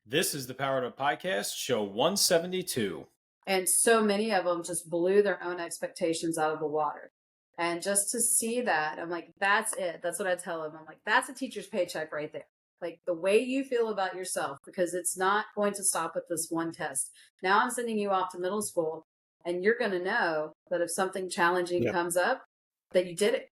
This is the Powered Up Podcast, show 172. And so many of them just blew their own expectations out of the water. And just to see that, I'm like, that's it. That's what I tell them. I'm like, that's a teacher's paycheck right there. Like the way you feel about yourself, because it's not going to stop at this one test. Now I'm sending you off to middle school, and you're going to know that if something challenging comes up, that you did it.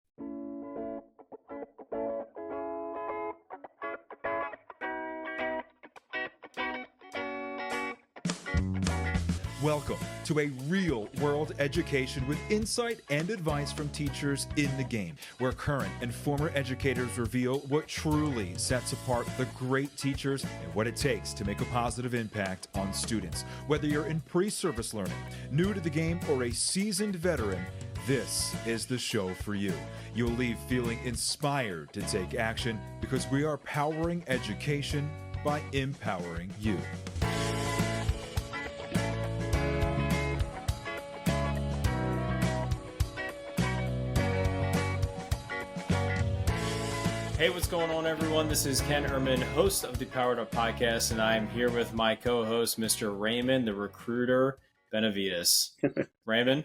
Welcome to a real-world education with insight and advice from teachers in the game, where current and former educators reveal what truly sets apart the great teachers and what it takes to make a positive impact on students. Whether you're in pre-service learning, new to the game, or a seasoned veteran, this is the show for you. You'll leave feeling inspired to take action because we are powering education by empowering you. Hey, what's going on, everyone? This is Ken Ehrmann, host of the Powered Up Podcast, and I'm here with my co-host, Mr. Ramon, the recruiter, Benavides. Ramon,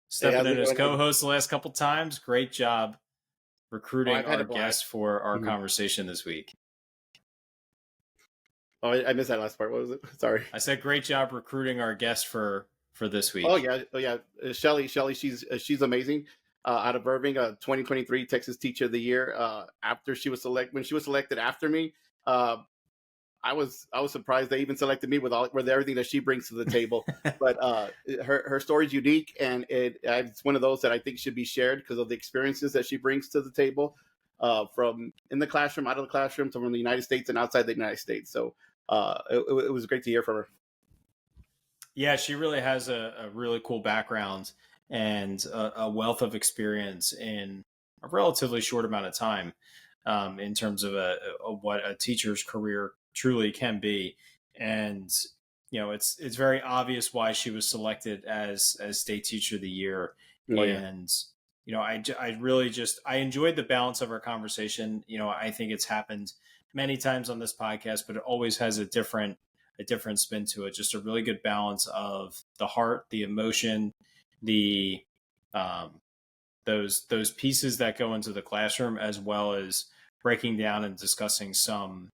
stepping in as co-host the last couple times. Great job recruiting our guest for our conversation this week. Oh, I missed that last part. What was it? Sorry. I said great job recruiting our guest for this week. Oh yeah. Shelley, she's amazing. Out of Irving, 2023 Texas Teacher of the Year. After she was when she was selected after me, I was surprised they even selected me with everything that she brings to the table. But her story is unique, and it's one of those that I think should be shared because of the experiences that she brings to the table, from in the classroom, out of the classroom, from the United States and outside the United States. So it was great to hear from her. Yeah, she really has a really cool background and a wealth of experience in a relatively short amount of time, in terms of what a teacher's career truly can be. And, you know, it's very obvious why she was selected as State Teacher of the Year. Oh, and, you know, I really I enjoyed the balance of our conversation. You know, I think it's happened many times on this podcast, but it always has a different spin to it. Just a really good balance of the heart, the emotion, the those pieces that go into the classroom, as well as breaking down and discussing some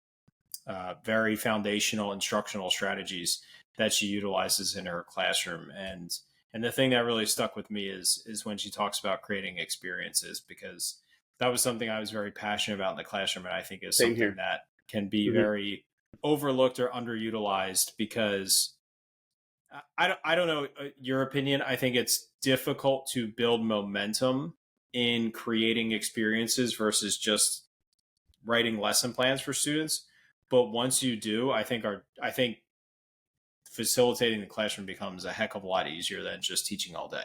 very foundational instructional strategies that she utilizes in her classroom. And the thing that really stuck with me is when she talks about creating experiences, because that was something I was very passionate about in the classroom, and I think is something that can be very overlooked or underutilized, because I don't know your opinion. I think it's difficult to build momentum in creating experiences versus just writing lesson plans for students. But once you do, I think facilitating the classroom becomes a heck of a lot easier than just teaching all day.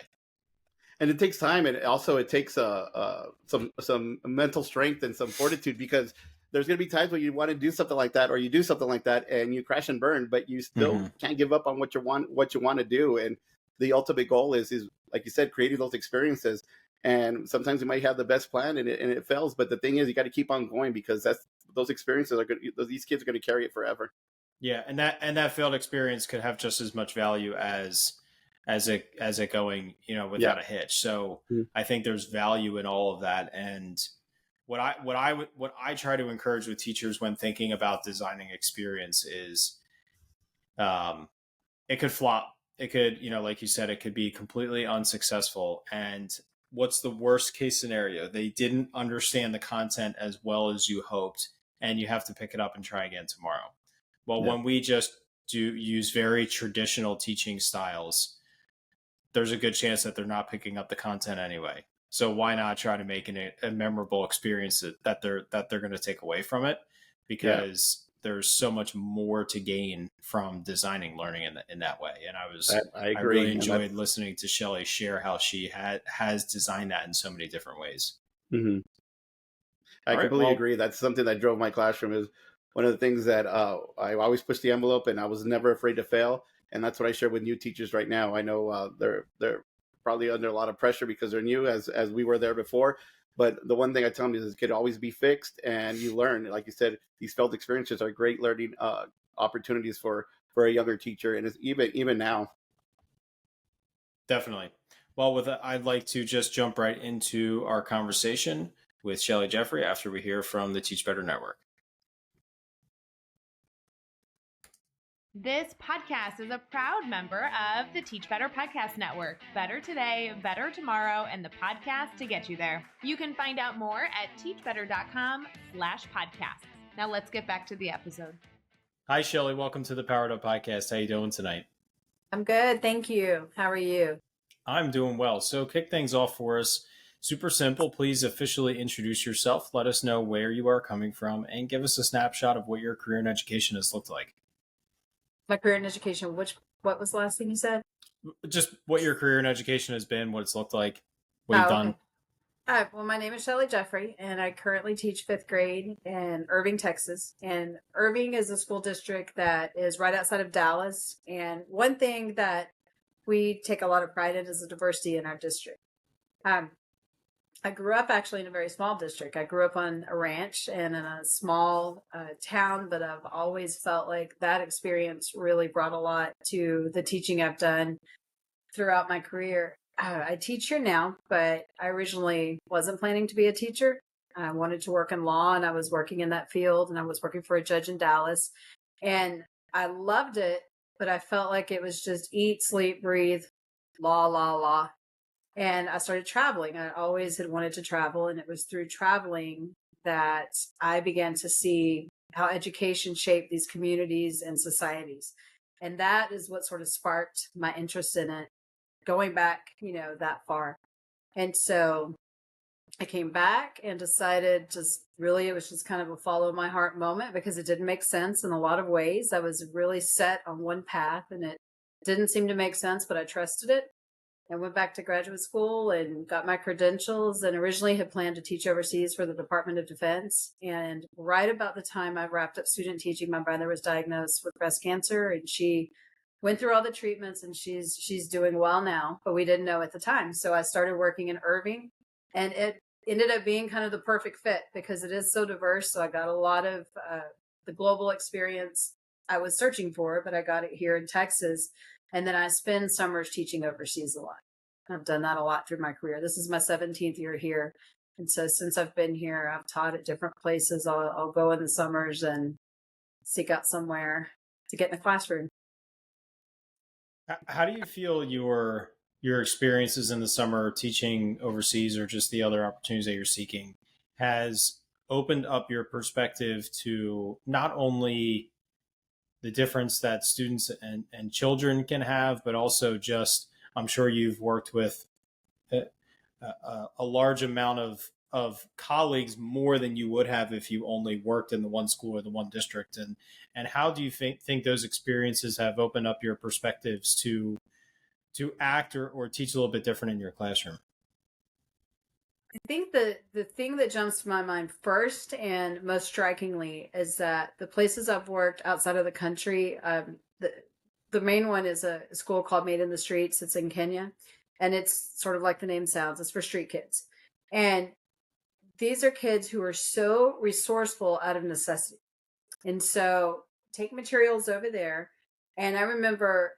And it takes time, and also it takes some mental strength and some fortitude, because there's going to be times when you want to do something like that, or you do something like that and you crash and burn, but you still can't give up on what you want to do. And the ultimate goal is like you said, creating those experiences. And sometimes you might have the best plan and it fails, but the thing is, you got to keep on going, because those experiences are good. These kids are going to carry it forever. Yeah, and that failed experience could have just as much value as it going, you know, without a hitch. So I think there's value in all of that. And what I try to encourage with teachers when thinking about designing experience is, it could flop. It could, you know, like you said, it could be completely unsuccessful. And what's the worst case scenario? They didn't understand the content as well as you hoped, and you have to pick it up and try again tomorrow. Well, when we just use very traditional teaching styles, there's a good chance that they're not picking up the content anyway. So why not try to make a memorable experience that they're going to take away from it? Because there's so much more to gain from designing learning in that way. And I really enjoyed listening to Shelley share how she has designed that in so many different ways. Mm-hmm. I completely agree. That's something that drove my classroom. Is one of the things that I always push the envelope, and I was never afraid to fail. And that's what I share with new teachers right now. I know they're probably under a lot of pressure because they're new, as we were there before. But the one thing I tell them is it could always be fixed, and you learn. Like you said, these failed experiences are great learning opportunities for a younger teacher, and it's even now. Definitely. Well, with that, I'd like to just jump right into our conversation with Shelley Jeoffroy after we hear from the Teach Better Network. This podcast is a proud member of the Teach Better Podcast Network. Better today, better tomorrow, and the podcast to get you there. You can find out more at teachbetter.com/podcasts. Now let's get back to the episode. Hi, Shelley. Welcome to the Powered Up Podcast. How you doing tonight? I'm good. Thank you. How are you? I'm doing well. So kick things off for us. Super simple. Please officially introduce yourself. Let us know where you are coming from and give us a snapshot of what your career in education has looked like. My career in education, what was the last thing you said? Just what your career in education has been, what it's looked like, what you've done. Okay. All right. Well, my name is Shelley Jeoffroy, and I currently teach 5th grade in Irving, Texas. And Irving is a school district that is right outside of Dallas. And one thing that we take a lot of pride in is the diversity in our district. I grew up actually in a very small district. I grew up on a ranch and in a small town, but I've always felt like that experience really brought a lot to the teaching I've done throughout my career. I teach here now, but I originally wasn't planning to be a teacher. I wanted to work in law, and I was working in that field, and I was working for a judge in Dallas. And I loved it, but I felt like it was just eat, sleep, breathe, law, law, law. And I started traveling. I always had wanted to travel, and it was through traveling that I began to see how education shaped these communities and societies. And that is what sort of sparked my interest in it, going back, that far. And so I came back and decided it was just kind of a follow my heart moment, because it didn't make sense in a lot of ways. I was really set on one path, and it didn't seem to make sense, but I trusted it. I went back to graduate school and got my credentials, and originally had planned to teach overseas for the Department of Defense. And right about the time I wrapped up student teaching, my brother was diagnosed with breast cancer, and she went through all the treatments, and she's doing well now, but we didn't know at the time. So I started working in Irving, and it ended up being kind of the perfect fit because it is so diverse. So I got a lot of the global experience I was searching for, but I got it here in Texas. And then I spend summers teaching overseas a lot. I've done that a lot through my career. This is my 17th year here. And so since I've been here, I've taught at different places. I'll go in the summers and seek out somewhere to get in the classroom. How do you feel your experiences in the summer teaching overseas, or just the other opportunities that you're seeking, has opened up your perspective to not only the difference that students and children can have, but also just, I'm sure you've worked with a large amount of colleagues, more than you would have if you only worked in the one school or the one district. And how do you think those experiences have opened up your perspectives to act or teach a little bit different in your classroom? I think the thing that jumps to my mind first and most strikingly is that the places I've worked outside of the country, the main one is a school called Made in the Streets. It's in Kenya, and it's sort of like the name sounds. It's for street kids. And these are kids who are so resourceful out of necessity. And so take materials over there. And I remember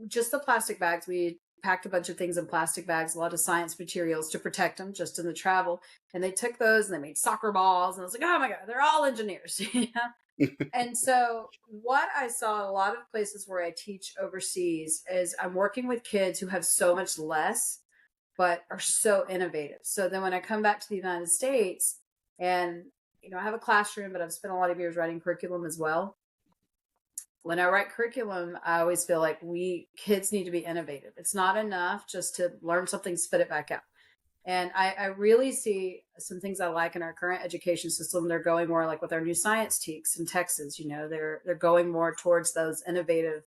just the plastic bags. We packed a bunch of things in plastic bags, a lot of science materials to protect them just in the travel. And they took those and they made soccer balls. And I was like, oh my God, they're all engineers. And so what I saw a lot of places where I teach overseas is I'm working with kids who have so much less, but are so innovative. So then when I come back to the United States and, I have a classroom, but I've spent a lot of years writing curriculum as well. When I write curriculum, I always feel like kids need to be innovative. It's not enough just to learn something, spit it back out. And I really see some things I like in our current education system. They're going more like with our new science teaks in Texas, they're going more towards those innovative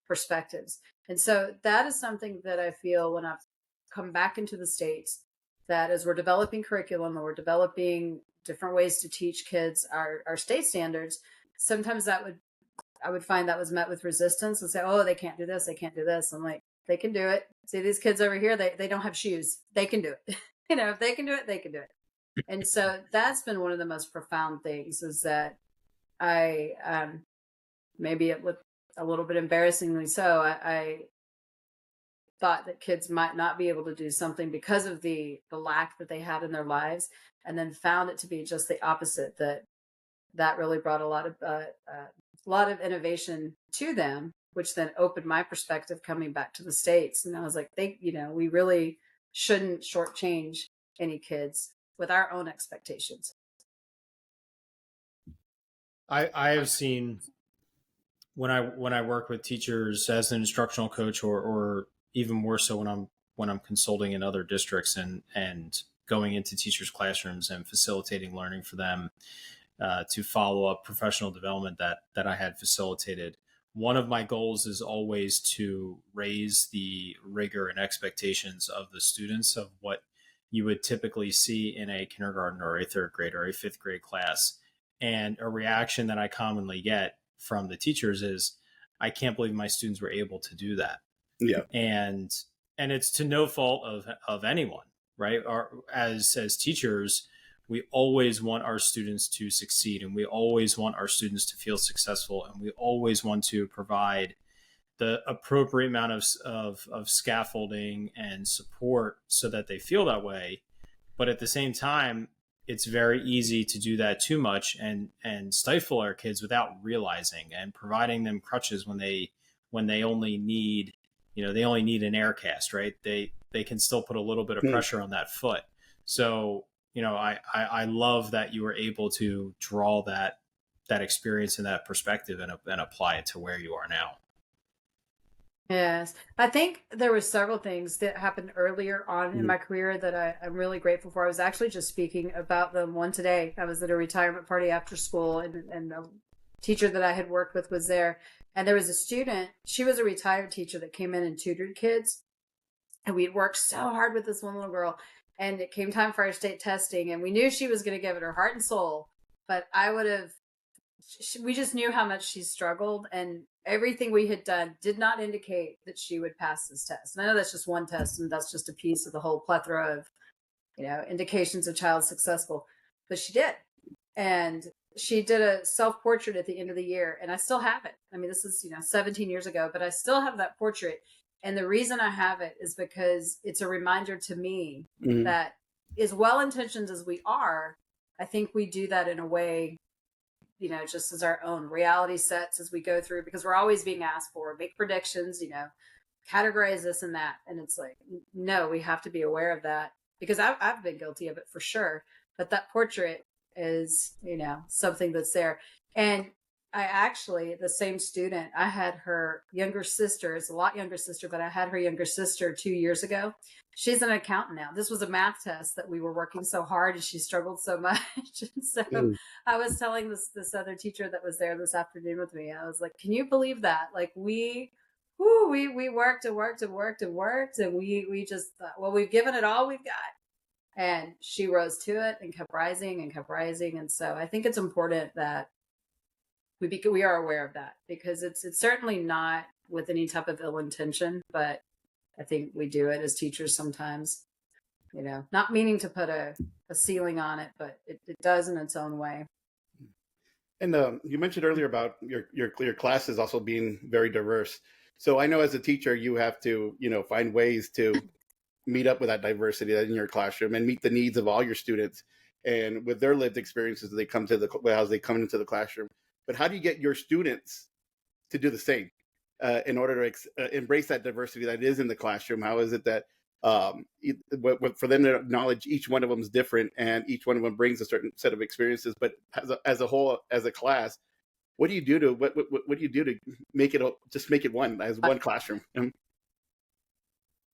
perspectives. And so that is something that I feel when I've come back into the States, that as we're developing curriculum and we're developing different ways to teach kids our state standards, sometimes I would find that was met with resistance and say, oh, they can't do this. They can't do this. I'm like, they can do it. See these kids over here, they don't have shoes. They can do it. If they can do it, they can do it. And so that's been one of the most profound things, is that I maybe it was a little bit embarrassingly so, I thought that kids might not be able to do something because of the lack that they had in their lives, and then found it to be just the opposite, that really brought a lot of innovation to them, which then opened my perspective coming back to the States. And I was like, we really shouldn't shortchange any kids with our own expectations. I have seen when I work with teachers as an instructional coach, or even more so when I'm consulting in other districts and going into teachers' classrooms and facilitating learning for them, to follow up professional development that I had facilitated. One of my goals is always to raise the rigor and expectations of the students of what you would typically see in a kindergarten or a third grade or a fifth grade class. And a reaction that I commonly get from the teachers is, I can't believe my students were able to do that. Yeah. And it's to no fault of anyone, right? As teachers, we always want our students to succeed, and we always want our students to feel successful, and we always want to provide the appropriate amount of scaffolding and support so that they feel that way. But at the same time, it's very easy to do that too much and stifle our kids without realizing, and providing them crutches when they only need, they only need an air cast, right? They can still put a little bit of pressure on that foot. So, I love that you were able to draw that experience and that perspective and apply it to where you are now. Yes. I think there were several things that happened earlier on in my career that I'm really grateful for. I was actually just speaking about them one today. I was at a retirement party after school, and the teacher that I had worked with was there. And there was a student, she was a retired teacher that came in and tutored kids. And we'd worked so hard with this one little girl. And it came time for our state testing, and we knew she was going to give it her heart and soul. But we just knew how much she struggled, and everything we had done did not indicate that she would pass this test. And I know that's just one test, and that's just a piece of the whole plethora of, indications of child successful. But she did. And she did a self-portrait at the end of the year, and I still have it. I mean, this is, 17 years ago, but I still have that portrait. And the reason I have it is because it's a reminder to me that, as well-intentioned as we are, I think we do that in a way, just as our own reality sets as we go through, because we're always being asked for, make predictions, categorize this and that. And it's like, no, we have to be aware of that, because I've been guilty of it for sure. But that portrait is, something that's there. And the same student, I had her younger sister, it's a lot younger sister, but I had her younger sister 2 years ago. She's an accountant now. This was a math test that we were working so hard, and she struggled so much. And so I was telling this other teacher that was there this afternoon with me, I was like, can you believe that? Like we worked and worked and worked and worked. And we just thought, well, we've given it all we've got. And she rose to it and kept rising and kept rising. And so I think it's important that we are aware of that, because it's certainly not with any type of ill intention, but I think we do it as teachers sometimes, not meaning to put a ceiling on it, but it does in its own way. And you mentioned earlier about your classes also being very diverse. So I know as a teacher, you have to, find ways to meet up with that diversity in your classroom and meet the needs of all your students, and with their lived experiences as they come into the classroom. But how do you get your students to do the same in order to embrace that diversity that is in the classroom? How is it that for them to acknowledge each one of them is different, and each one of them brings a certain set of experiences, but as a whole, as a class, what do you do to make it one classroom?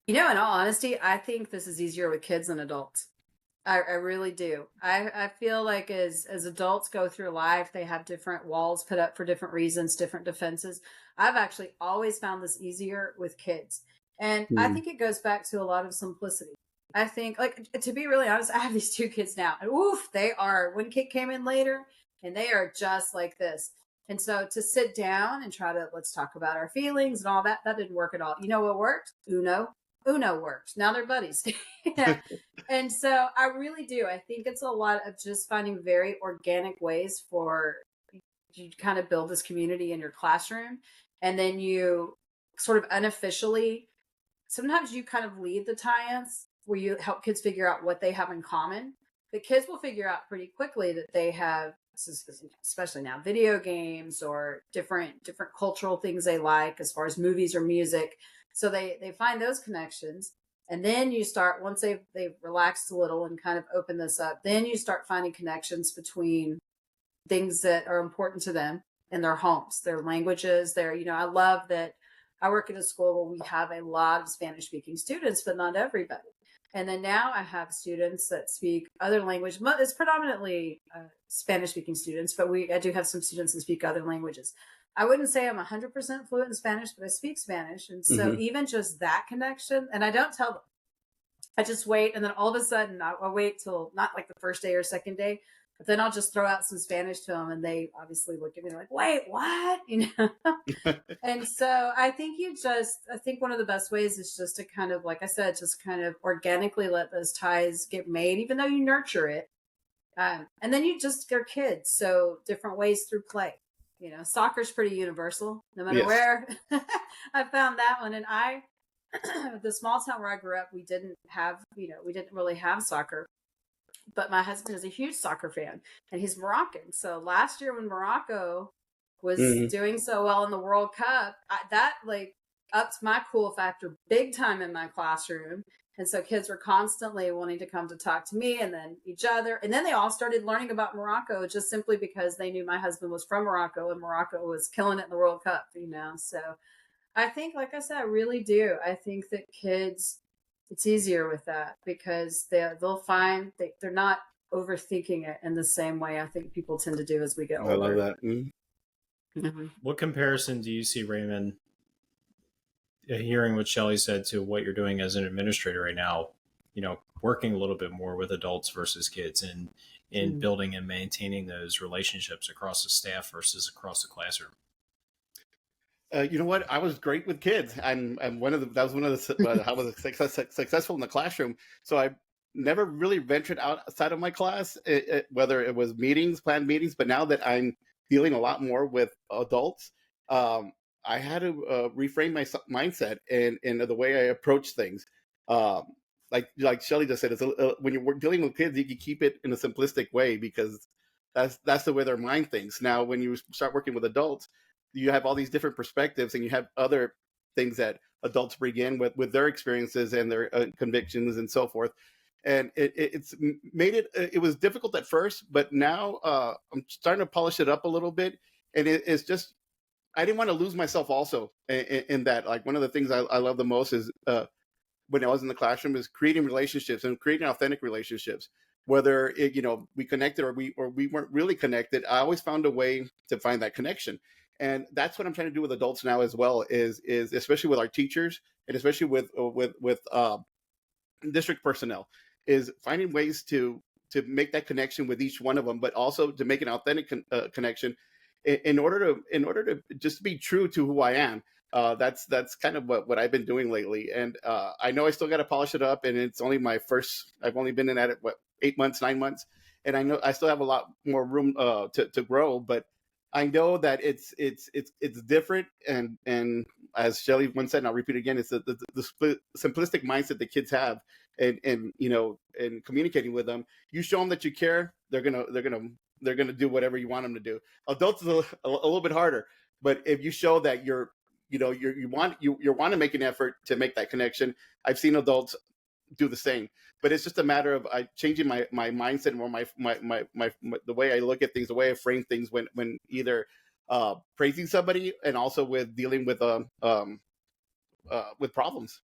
In all honesty, I think this is easier with kids than adults. I really do. I feel like as adults go through life, they have different walls put up for different reasons, different defenses. I've actually always found this easier with kids. And I think it goes back to a lot of simplicity. I think, like, to be really honest, I have these two kids now, and they are, one kid came in later, and they are just like this. And so to sit down and let's talk about our feelings and all that didn't work at all. You know what worked? Uno worked. Now they're buddies. And so I really do. I think it's a lot of just finding very organic ways for you kind of build this community in your classroom, and then you sort of unofficially, sometimes you kind of lead the tie-ins where you help kids figure out what they have in common. The kids will figure out pretty quickly that they have, especially now, video games or different cultural things they like as far as movies or music. So they find those connections. And then you start, once they've relaxed a little and kind of open this up, then you start finding connections between things that are important to them in their homes, their languages, I love that I work at a school where we have a lot of Spanish speaking students, but not everybody. And then now I have students that speak other language. It's predominantly Spanish speaking students, but I do have some students that speak other languages. I wouldn't say I'm 100% fluent in Spanish, but I speak Spanish. And so even just that connection, and I don't tell them, I just wait. And then all of a sudden I'll wait till not like the first day or second day, but then I'll just throw out some Spanish to them. And they obviously look at me like, wait, what? And so I think one of the best ways is just to kind of, like I said, just kind of organically let those ties get made, even though you nurture it. And then they're kids. So different ways through play. Soccer's pretty universal, no matter where. I found that one. And the small town where I grew up, we didn't really have soccer. But my husband is a huge soccer fan, and he's Moroccan. So last year when Morocco was doing so well in the World Cup, that like upped my cool factor big time in my classroom. And so kids were constantly wanting to come to talk to me and then each other. And then they all started learning about Morocco just simply because they knew my husband was from Morocco and Morocco was killing it in the World Cup, So I think, like I said, I really do. I think that kids, it's easier with that because they'll find they're not overthinking it in the same way I think people tend to do as we get older. I love that. What comparison do you see, Raymond, hearing what Shelley said to what you're doing as an administrator right now, working a little bit more with adults versus kids and in building and maintaining those relationships across the staff versus across the classroom? You know what? I was great with kids. I was successful in the classroom. So I never really ventured outside of my class, whether it was planned meetings. But now that I'm dealing a lot more with adults, I had to reframe my mindset and the way I approach things. Like Shelley just said, when you're dealing with kids, you can keep it in a simplistic way because that's the way their mind thinks. Now, when you start working with adults, you have all these different perspectives, and you have other things that adults bring in with their experiences and their convictions and so forth. And it's made it was difficult at first, but now I'm starting to polish it up a little bit. And it's just, I didn't want to lose myself also in that. Like, one of the things I love the most is when I was in the classroom is creating relationships and creating authentic relationships. Whether we connected or we weren't really connected, I always found a way to find that connection. And that's what I'm trying to do with adults now as well, is especially with our teachers and especially with district personnel, is finding ways to make that connection with each one of them, but also to make an authentic connection in order to just be true to who I am. That's kind of what I've been doing lately. And I know I still got to polish it up, and it's only I've only been in at it, 8 months, 9 months. And I know I still have a lot more room to grow, but I know that it's different, and as Shelley once said, and I'll repeat again, it's the simplistic mindset that kids have, and communicating with them. You show them that you care, they're gonna do whatever you want them to do. Adults is a little bit harder, but if you show that you want to make an effort to make that connection, I've seen adults do the same. But it's just a matter of changing my mindset or my the way I look at things, the way I frame things when either praising somebody and also with dealing with problems.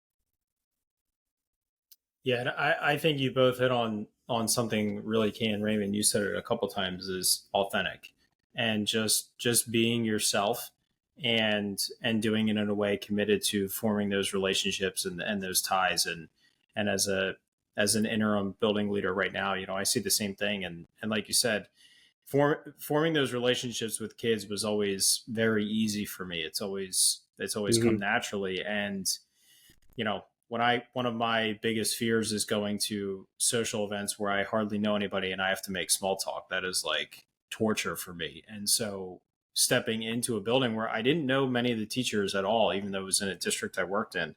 Yeah, and I think you both hit on something really key, and Raymond, you said it a couple times, is authentic, and just being yourself and doing it in a way committed to forming those relationships and those ties. And as an interim building leader right now, I see the same thing. And like you said, forming those relationships with kids was always very easy for me. It's always come naturally. And, one of my biggest fears is going to social events where I hardly know anybody and I have to make small talk. That is like torture for me. And so stepping into a building where I didn't know many of the teachers at all, even though it was in a district I worked in.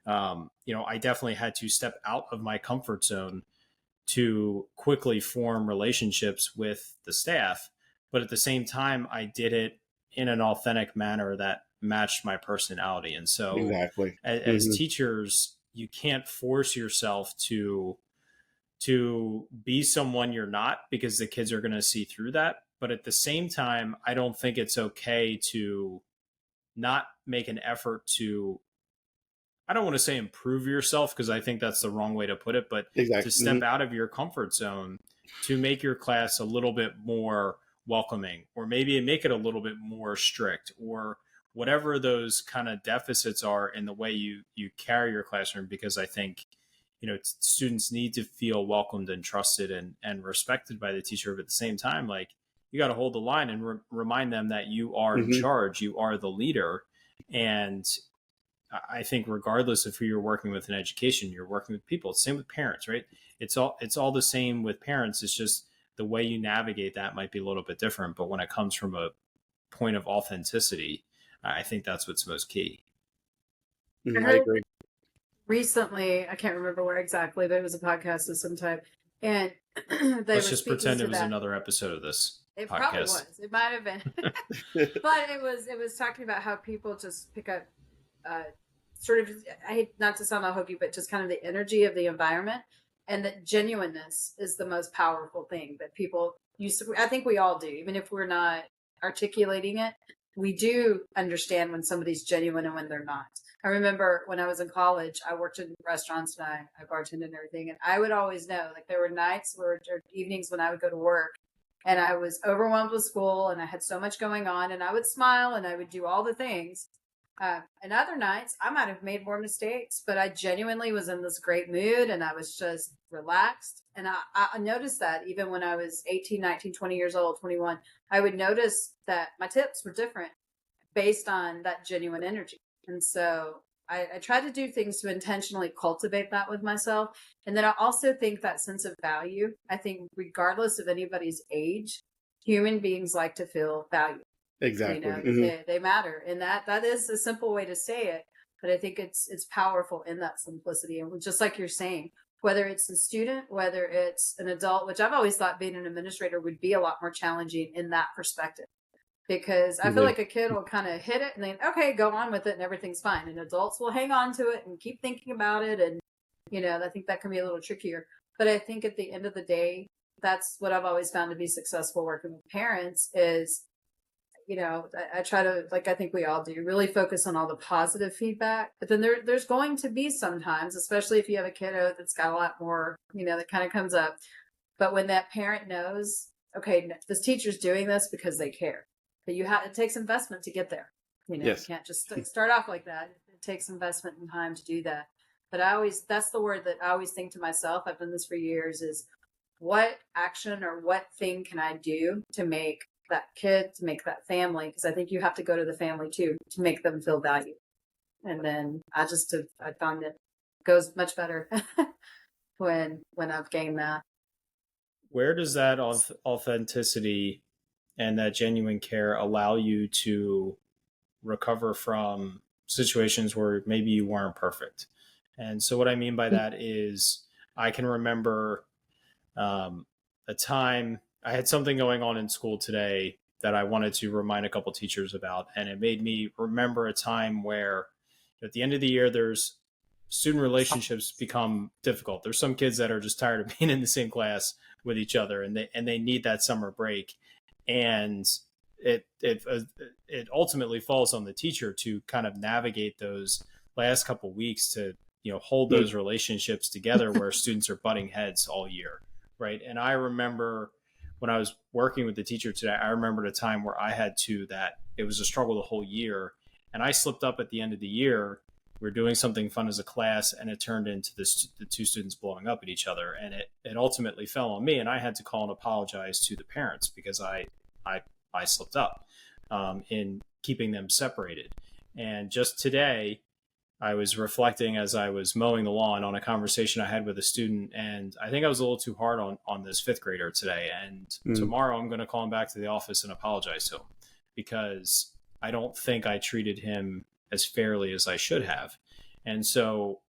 I definitely had to step out of my comfort zone to quickly form relationships with the staff. But at the same time, I did it in an authentic manner that matched my personality. And so Exactly. as teachers, you can't force yourself to be someone you're not, because the kids are going to see through that. But at the same time, I don't think it's okay to not make an effort to, I don't want to say improve yourself, because I think that's the wrong way to put it, but Exactly. to step out of your comfort zone to make your class a little bit more welcoming, or maybe make it a little bit more strict, or whatever those kind of deficits are in the way you carry your classroom. Because I think, students need to feel welcomed and trusted and respected by the teacher. But at the same time, like, you got to hold the line and remind them that you are in charge, you are the leader. And I think regardless of who you're working with in education, you're working with people. Same with parents, right? It's all the same with parents. It's just the way you navigate that might be a little bit different. But when it comes from a point of authenticity, I think that's what's most key. I agree. Recently, I can't remember where exactly, but it was a podcast of some type, and let's just pretend it was another episode of this It podcast. probably was. It might have been, but it was talking about how people just pick up, sort of. I hate not to sound all hokey, but just kind of the energy of the environment, and that genuineness is the most powerful thing that people use. I think we all do, even if we're not articulating it. We do understand when somebody's genuine and when they're not. I remember when I was in college, I worked in restaurants and I bartended and everything. And I would always know, like, there were nights or evenings when I would go to work and I was overwhelmed with school and I had so much going on, and I would smile and I would do all the things. And other nights I might have made more mistakes, but I genuinely was in this great mood and I was just relaxed. And I noticed that even when I was 18, 19, 20 years old, 21, I would notice that my tips were different based on that genuine energy. And so I try to do things to intentionally cultivate that with myself. And then I also think that sense of value, I think regardless of anybody's age, human beings like to feel valued. Exactly. They matter. And that is a simple way to say it. But I think it's powerful in that simplicity. And just like you're saying, whether it's a student, whether it's an adult, which I've always thought being an administrator would be a lot more challenging in that perspective. Because I feel like a kid will kind of hit it and then, okay, go on with it and everything's fine. And adults will hang on to it and keep thinking about it. And, I think that can be a little trickier. But I think at the end of the day, that's what I've always found to be successful working with parents is, I try to, like I think we all do, really focus on all the positive feedback. But then there's going to be sometimes, especially if you have a kiddo that's got a lot more, that kind of comes up. But when that parent knows, okay, this teacher's doing this because they care. But it takes investment to get there. Yes. You can't just start off like that. It takes investment and time to do that. But that's the word that I always think to myself. I've done this for years is what action or what thing can I do to make that kid, to make that family? Because I think you have to go to the family too, to make them feel valued. And then I found it goes much better when I've gained that. Where does that authenticity and that genuine care allow you to recover from situations where maybe you weren't perfect? And so what I mean by that is I can remember a time I had something going on in school today that I wanted to remind a couple teachers about. And it made me remember a time where at the end of the year, there's student relationships become difficult. There's some kids that are just tired of being in the same class with each other and they need that summer break. And it ultimately falls on the teacher to kind of navigate those last couple of weeks to, hold those relationships together where students are butting heads all year. Right. And I remember when I was working with the teacher today, I remembered a time where I had it was a struggle the whole year. And I slipped up at the end of the year. We were doing something fun as a class and it turned into the two students blowing up at each other. And it ultimately fell on me. And I had to call and apologize to the parents because I slipped up in keeping them separated. And just today, I was reflecting as I was mowing the lawn on a conversation I had with a student. And I think I was a little too hard on this fifth grader today. And tomorrow I'm going to call him back to the office and apologize to him because I don't think I treated him as fairly as I should have. And so,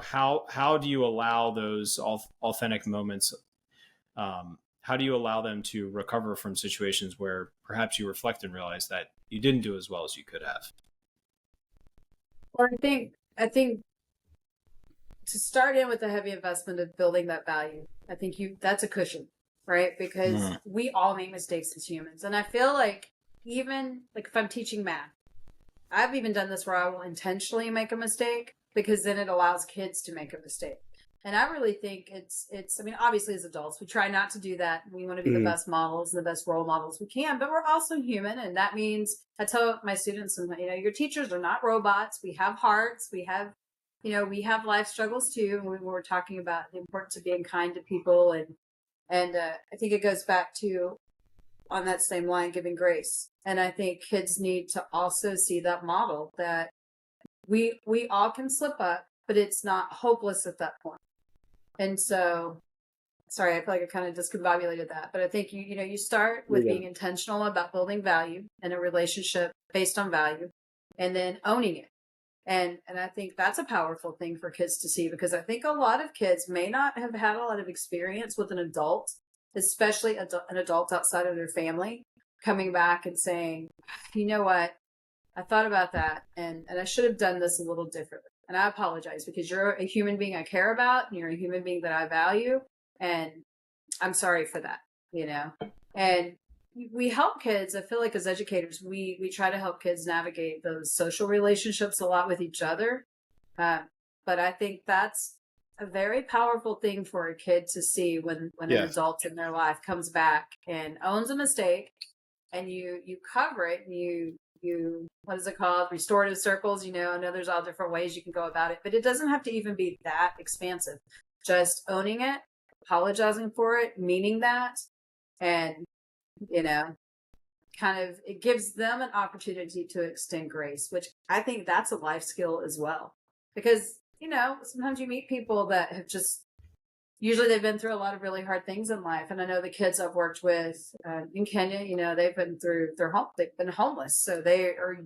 how do you allow those authentic moments? How do you allow them to recover from situations where perhaps you reflect and realize that you didn't do as well as you could have? Well, I think to start in with a heavy investment of building that value, I think that's a cushion, right? Because we all make mistakes as humans. And I feel like even like if I'm teaching math, I've even done this where I will intentionally make a mistake because then it allows kids to make a mistake. And I really think it's, I mean, obviously as adults, we try not to do that. We want to be the best models and the best role models we can, but we're also human. And that means I tell my students, your teachers are not robots. We have hearts. We have, we have life struggles too. And we were talking about the importance of being kind to people. And I think it goes back to, on that same line, giving grace. And I think kids need to also see that model that we all can slip up, but it's not hopeless at that point. And so, sorry, I feel like I kind of discombobulated that, but I think you start with being intentional about building value in a relationship based on value, and then owning it. And I think that's a powerful thing for kids to see, because I think a lot of kids may not have had a lot of experience with an adult, especially an adult outside of their family, coming back and saying, you know what, I thought about that and I should have done this a little differently. And I apologize because you're a human being I care about and you're a human being that I value. And I'm sorry for that, And we help kids. I feel like as educators, we try to help kids navigate those social relationships a lot with each other. But I think that's a very powerful thing for a kid to see when an adult in their life comes back and owns a mistake, and you cover it, and you what is it called? Restorative circles. I know there's all different ways you can go about it, but it doesn't have to even be that expansive. Just owning it, apologizing for it, meaning that, and kind of, it gives them an opportunity to extend grace, which I think that's a life skill as well. Because, sometimes you meet people that have usually they've been through a lot of really hard things in life. And I know the kids I've worked with in Kenya, they've been through they've been homeless. So they are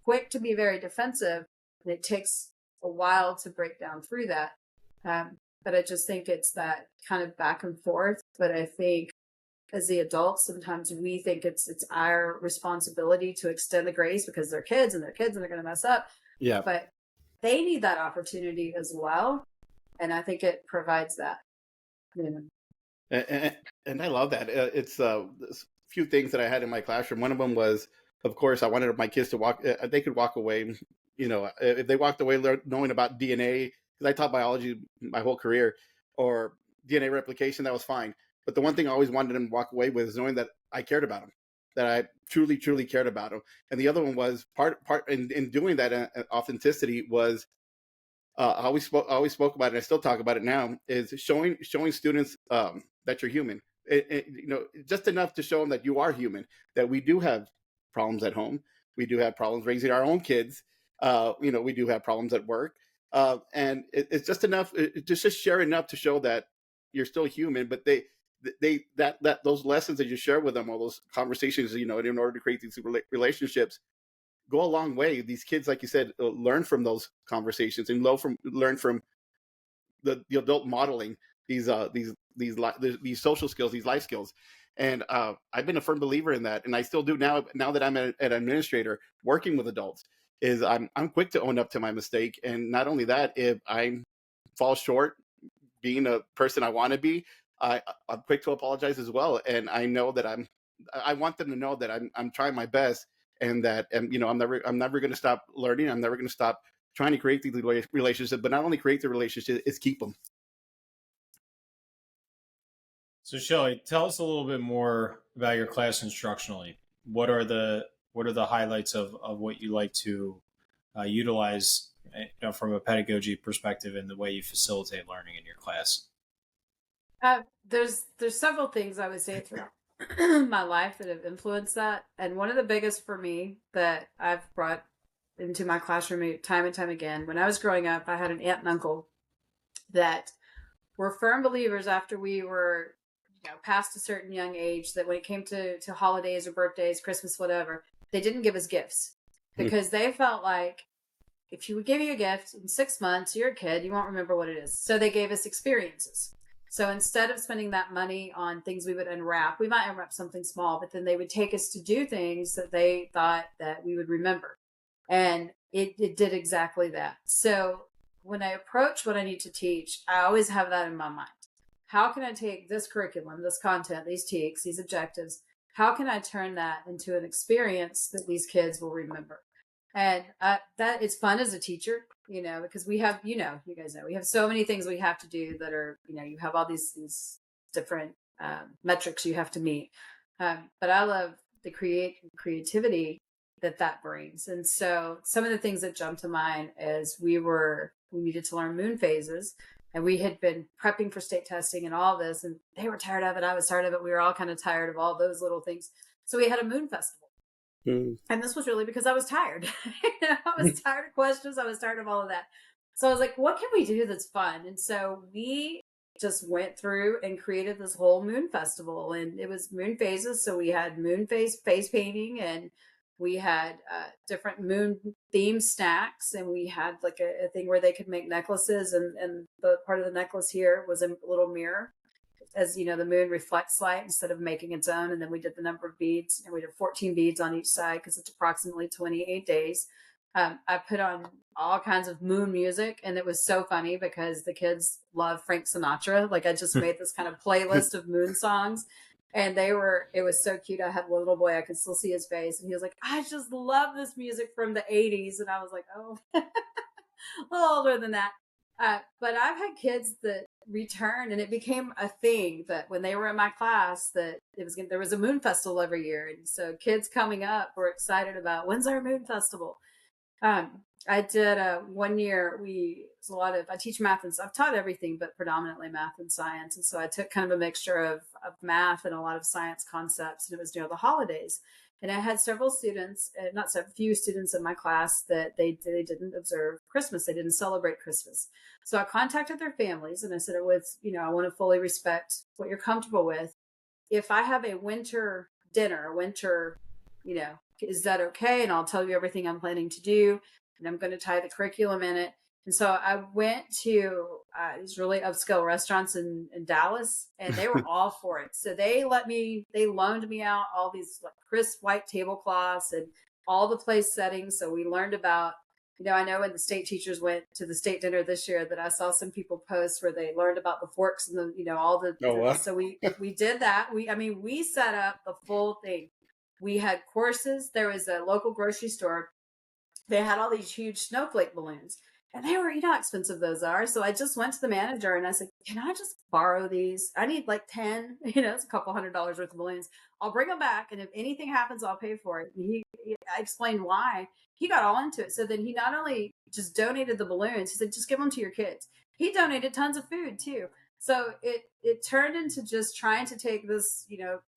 quick to be very defensive, and it takes a while to break down through that. But I just think it's that kind of back and forth. But I think as the adults, sometimes we think it's our responsibility to extend the grace because they're kids and they're going to mess up. Yeah. But they need that opportunity as well. And I think it provides that. And I love that. It's a few things that I had in my classroom. One of them was, of course, I wanted my kids to walk. They could walk away. If they walked away knowing about DNA, because I taught biology my whole career, or DNA replication, that was fine. But the one thing I always wanted them to walk away with is knowing that I cared about them, that I truly, truly cared about them. And the other one was part in doing that authenticity was. I always spoke about it, and I still talk about it now, is showing students that you're human. Just enough to show them that you are human, that we do have problems at home. We do have problems raising our own kids. We do have problems at work. And it's just enough, just share enough to show that you're still human, but that those lessons that you share with them, all those conversations, in order to create these relationships, go a long way. These kids, like you said, learn from those conversations and learn from the adult modeling these social skills, these life skills. And I've been a firm believer in that, and I still do now that I'm an administrator working with adults. Is I'm quick to own up to my mistake, and not only that, if I fall short being a person I want to be, I'm quick to apologize as well. And I know that I want them to know that I'm trying my best. And that, I'm never going to stop learning. I'm never going to stop trying to create these relationships, but not only create the relationship, is keep them. So Shelley, tell us a little bit more about your class instructionally. What are the highlights of what you like to utilize, from a pedagogy perspective, and the way you facilitate learning in your class? There's several things I would say throughout my life that have influenced that. And one of the biggest for me that I've brought into my classroom time and time again, when I was growing up, I had an aunt and uncle that were firm believers after we were past a certain young age, that when it came to holidays or birthdays, Christmas, whatever, they didn't give us gifts because they felt like if you would give you a gift in 6 months, you're a kid, you won't remember what it is. So they gave us experiences. So instead of spending that money on things we would unwrap, we might unwrap something small, but then they would take us to do things that they thought that we would remember. And it did exactly that. So when I approach what I need to teach, I always have that in my mind. How can I take this curriculum, this content, these TEKs, these objectives, how can I turn that into an experience that these kids will remember? And that it's fun as a teacher, because we have, you guys know, we have so many things we have to do that are, you have all these different metrics you have to meet. But I love the creativity that brings. And so some of the things that jump to mind is we needed to learn moon phases, and we had been prepping for state testing and all this, and they were tired of it. I was tired of it. We were all kind of tired of all those little things. So we had a moon festival. And this was really because I was tired. I was tired of questions. I was tired of all of that. So I was like, what can we do that's fun? And so we just went through and created this whole moon festival, and it was moon phases. So we had moon face painting, and we had different moon themed snacks, and we had like a thing where they could make necklaces, and the part of the necklace here was a little mirror. As the moon reflects light instead of making its own. And then we did the number of beads, and we did 14 beads on each side because it's approximately 28 days. I put on all kinds of moon music, and it was so funny because the kids love Frank Sinatra. Like I just made this kind of playlist of moon songs, and it was so cute. I had one little boy, I could still see his face, and he was like, I just love this music from the 80s. And I was like, oh, a little older than that. But I've had kids that return, and it became a thing that when they were in my class that there was a moon festival every year. And so kids coming up were excited about, when's our moon festival? I did 1 year, I teach math, and I've taught everything, but predominantly math and science. And so I took kind of a mixture of math and a lot of science concepts, and it was the holidays. And I had several students, few students in my class that they didn't observe Christmas. They didn't celebrate Christmas. So I contacted their families, and I said, I want to fully respect what you're comfortable with. If I have a winter dinner, is that okay? And I'll tell you everything I'm planning to do, and I'm going to tie the curriculum in it. And so I went to these really upscale restaurants in Dallas, and they were all for it. So they loaned me out all these like crisp white tablecloths and all the place settings. So we learned about, I know when the state teachers went to the state dinner this year that I saw some people post where they learned about the forks and all the, wow. So we did that. We set up the full thing. We had courses. There was a local grocery store. They had all these huge snowflake balloons. And they were, how expensive those are. So I just went to the manager and I said, can I just borrow these? I need like 10, it's a couple $100 worth of balloons. I'll bring them back. And if anything happens, I'll pay for it. And I explained why. He got all into it. So then he not only just donated the balloons, he said, just give them to your kids. He donated tons of food too. So it turned into just trying to take this,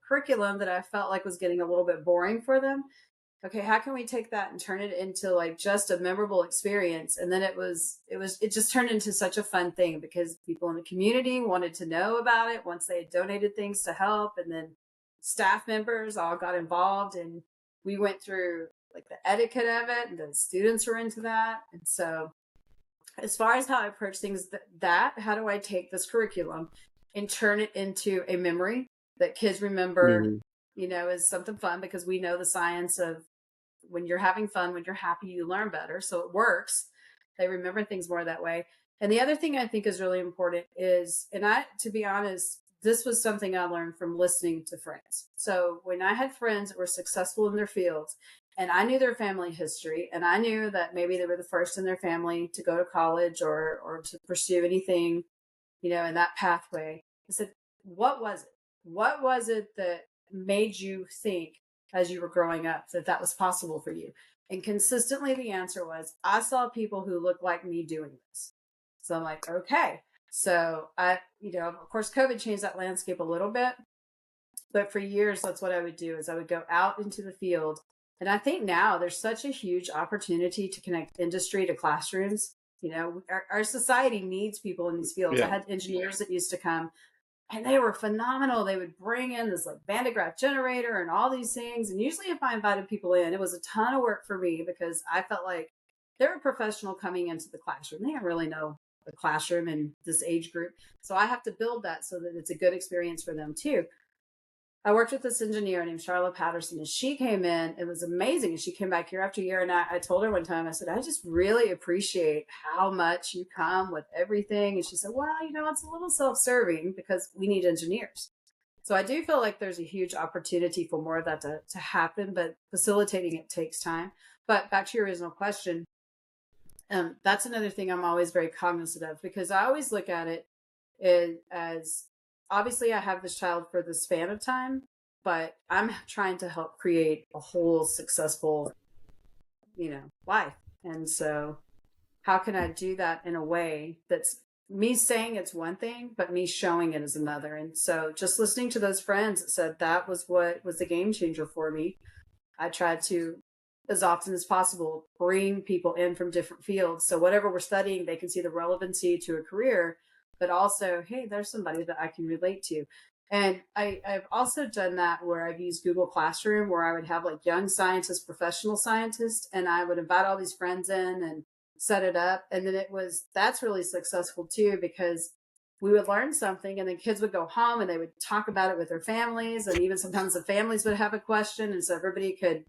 curriculum that I felt like was getting a little bit boring for them. Okay, how can we take that and turn it into like just a memorable experience? And then it just turned into such a fun thing because people in the community wanted to know about it once they had donated things to help. And then staff members all got involved, and we went through like the etiquette of it, and the students were into that. And so as far as how I approach things, how do I take this curriculum and turn it into a memory that kids remember, is something fun, because we know the science of when you're having fun, when you're happy, you learn better. So it works. They remember things more that way. And the other thing I think is really important is, to be honest, this was something I learned from listening to friends. So when I had friends that were successful in their fields, and I knew their family history, and I knew that maybe they were the first in their family to go to college or to pursue anything, in that pathway, I said, what was it? What was it that made you think as you were growing up that was possible for you? And consistently the answer was, I saw people who looked like me doing this. So I'm like, okay. So of course, COVID changed that landscape a little bit, but for years, that's what I would do, is I would go out into the field. And I think now there's such a huge opportunity to connect industry to classrooms. Our society needs people in these fields. Yeah. I had engineers that used to come, And they were phenomenal. They would bring in this like Van de Graaff generator and all these things. And usually if I invited people in, it was a ton of work for me because I felt like they're a professional coming into the classroom. They don't really know the classroom and this age group. So I have to build that so that it's a good experience for them too. I worked with this engineer named Charlotte Patterson, and she came in. It was amazing. And she came back year after year. And I told her one time, I said, I just really appreciate how much you come with everything. And she said, well, it's a little self-serving because we need engineers. So I do feel like there's a huge opportunity for more of that to happen, but facilitating it takes time. But back to your original question, that's another thing I'm always very cognizant of, because I always look at it as obviously I have this child for the span of time, but I'm trying to help create a whole successful, life. And so how can I do that in a way that's me saying it's one thing, but me showing it is another? And so just listening to those friends that said that was what was the game changer for me. I tried to, as often as possible, bring people in from different fields. So whatever we're studying, they can see the relevancy to a career, but also, hey, there's somebody that I can relate to. And I've also done that where I've used Google Classroom, where I would have like young scientists, professional scientists, and I would invite all these friends in and set it up. And then that's really successful too, because we would learn something and then kids would go home and they would talk about it with their families. And even sometimes the families would have a question. And so everybody could,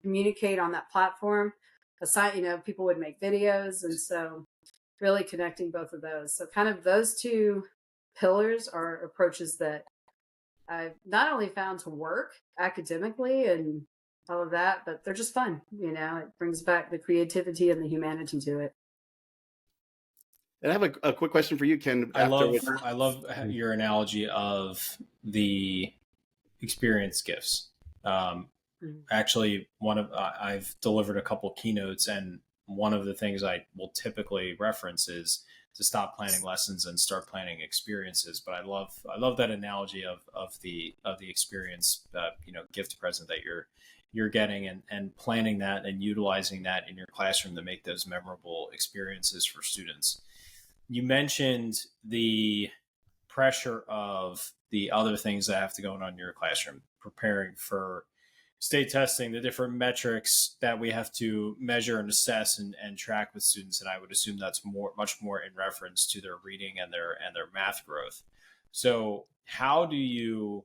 communicate on that platform. People would make videos. And so really connecting both of those. So kind of those two pillars are approaches that I've not only found to work academically and all of that, but they're just fun. It brings back the creativity and the humanity to it. And I have a quick question for you, Ken. I love your analogy of the experience gifts. Actually, I've delivered a couple keynotes, and one of the things I will typically reference is to stop planning lessons and start planning experiences. But I love that analogy of the experience, gift present that you're getting, and planning that and utilizing that in your classroom to make those memorable experiences for students. You mentioned the pressure of the other things that have to go on in your classroom, preparing for state testing, the different metrics that we have to measure and assess and track with students. And I would assume that's much more in reference to their reading and their math growth. So how do you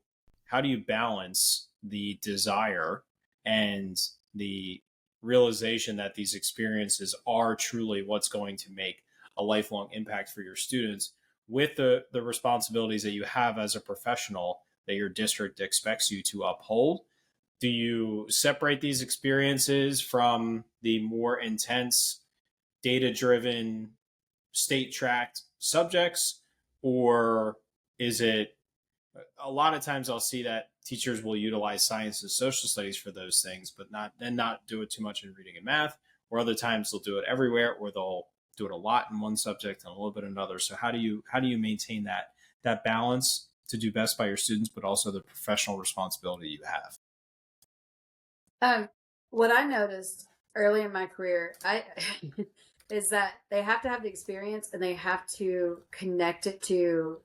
balance the desire and the realization that these experiences are truly what's going to make a lifelong impact for your students with the responsibilities that you have as a professional that your district expects you to uphold? Do you separate these experiences from the more intense, data-driven, state-tracked subjects? Or is it, a lot of times I'll see that teachers will utilize science and social studies for those things, but not do it too much in reading and math, or other times they'll do it everywhere, or they'll do it a lot in one subject and a little bit in another. So how do you maintain that balance to do best by your students, but also the professional responsibility you have? What I noticed early in my career, is that they have to have the experience and they have to connect it to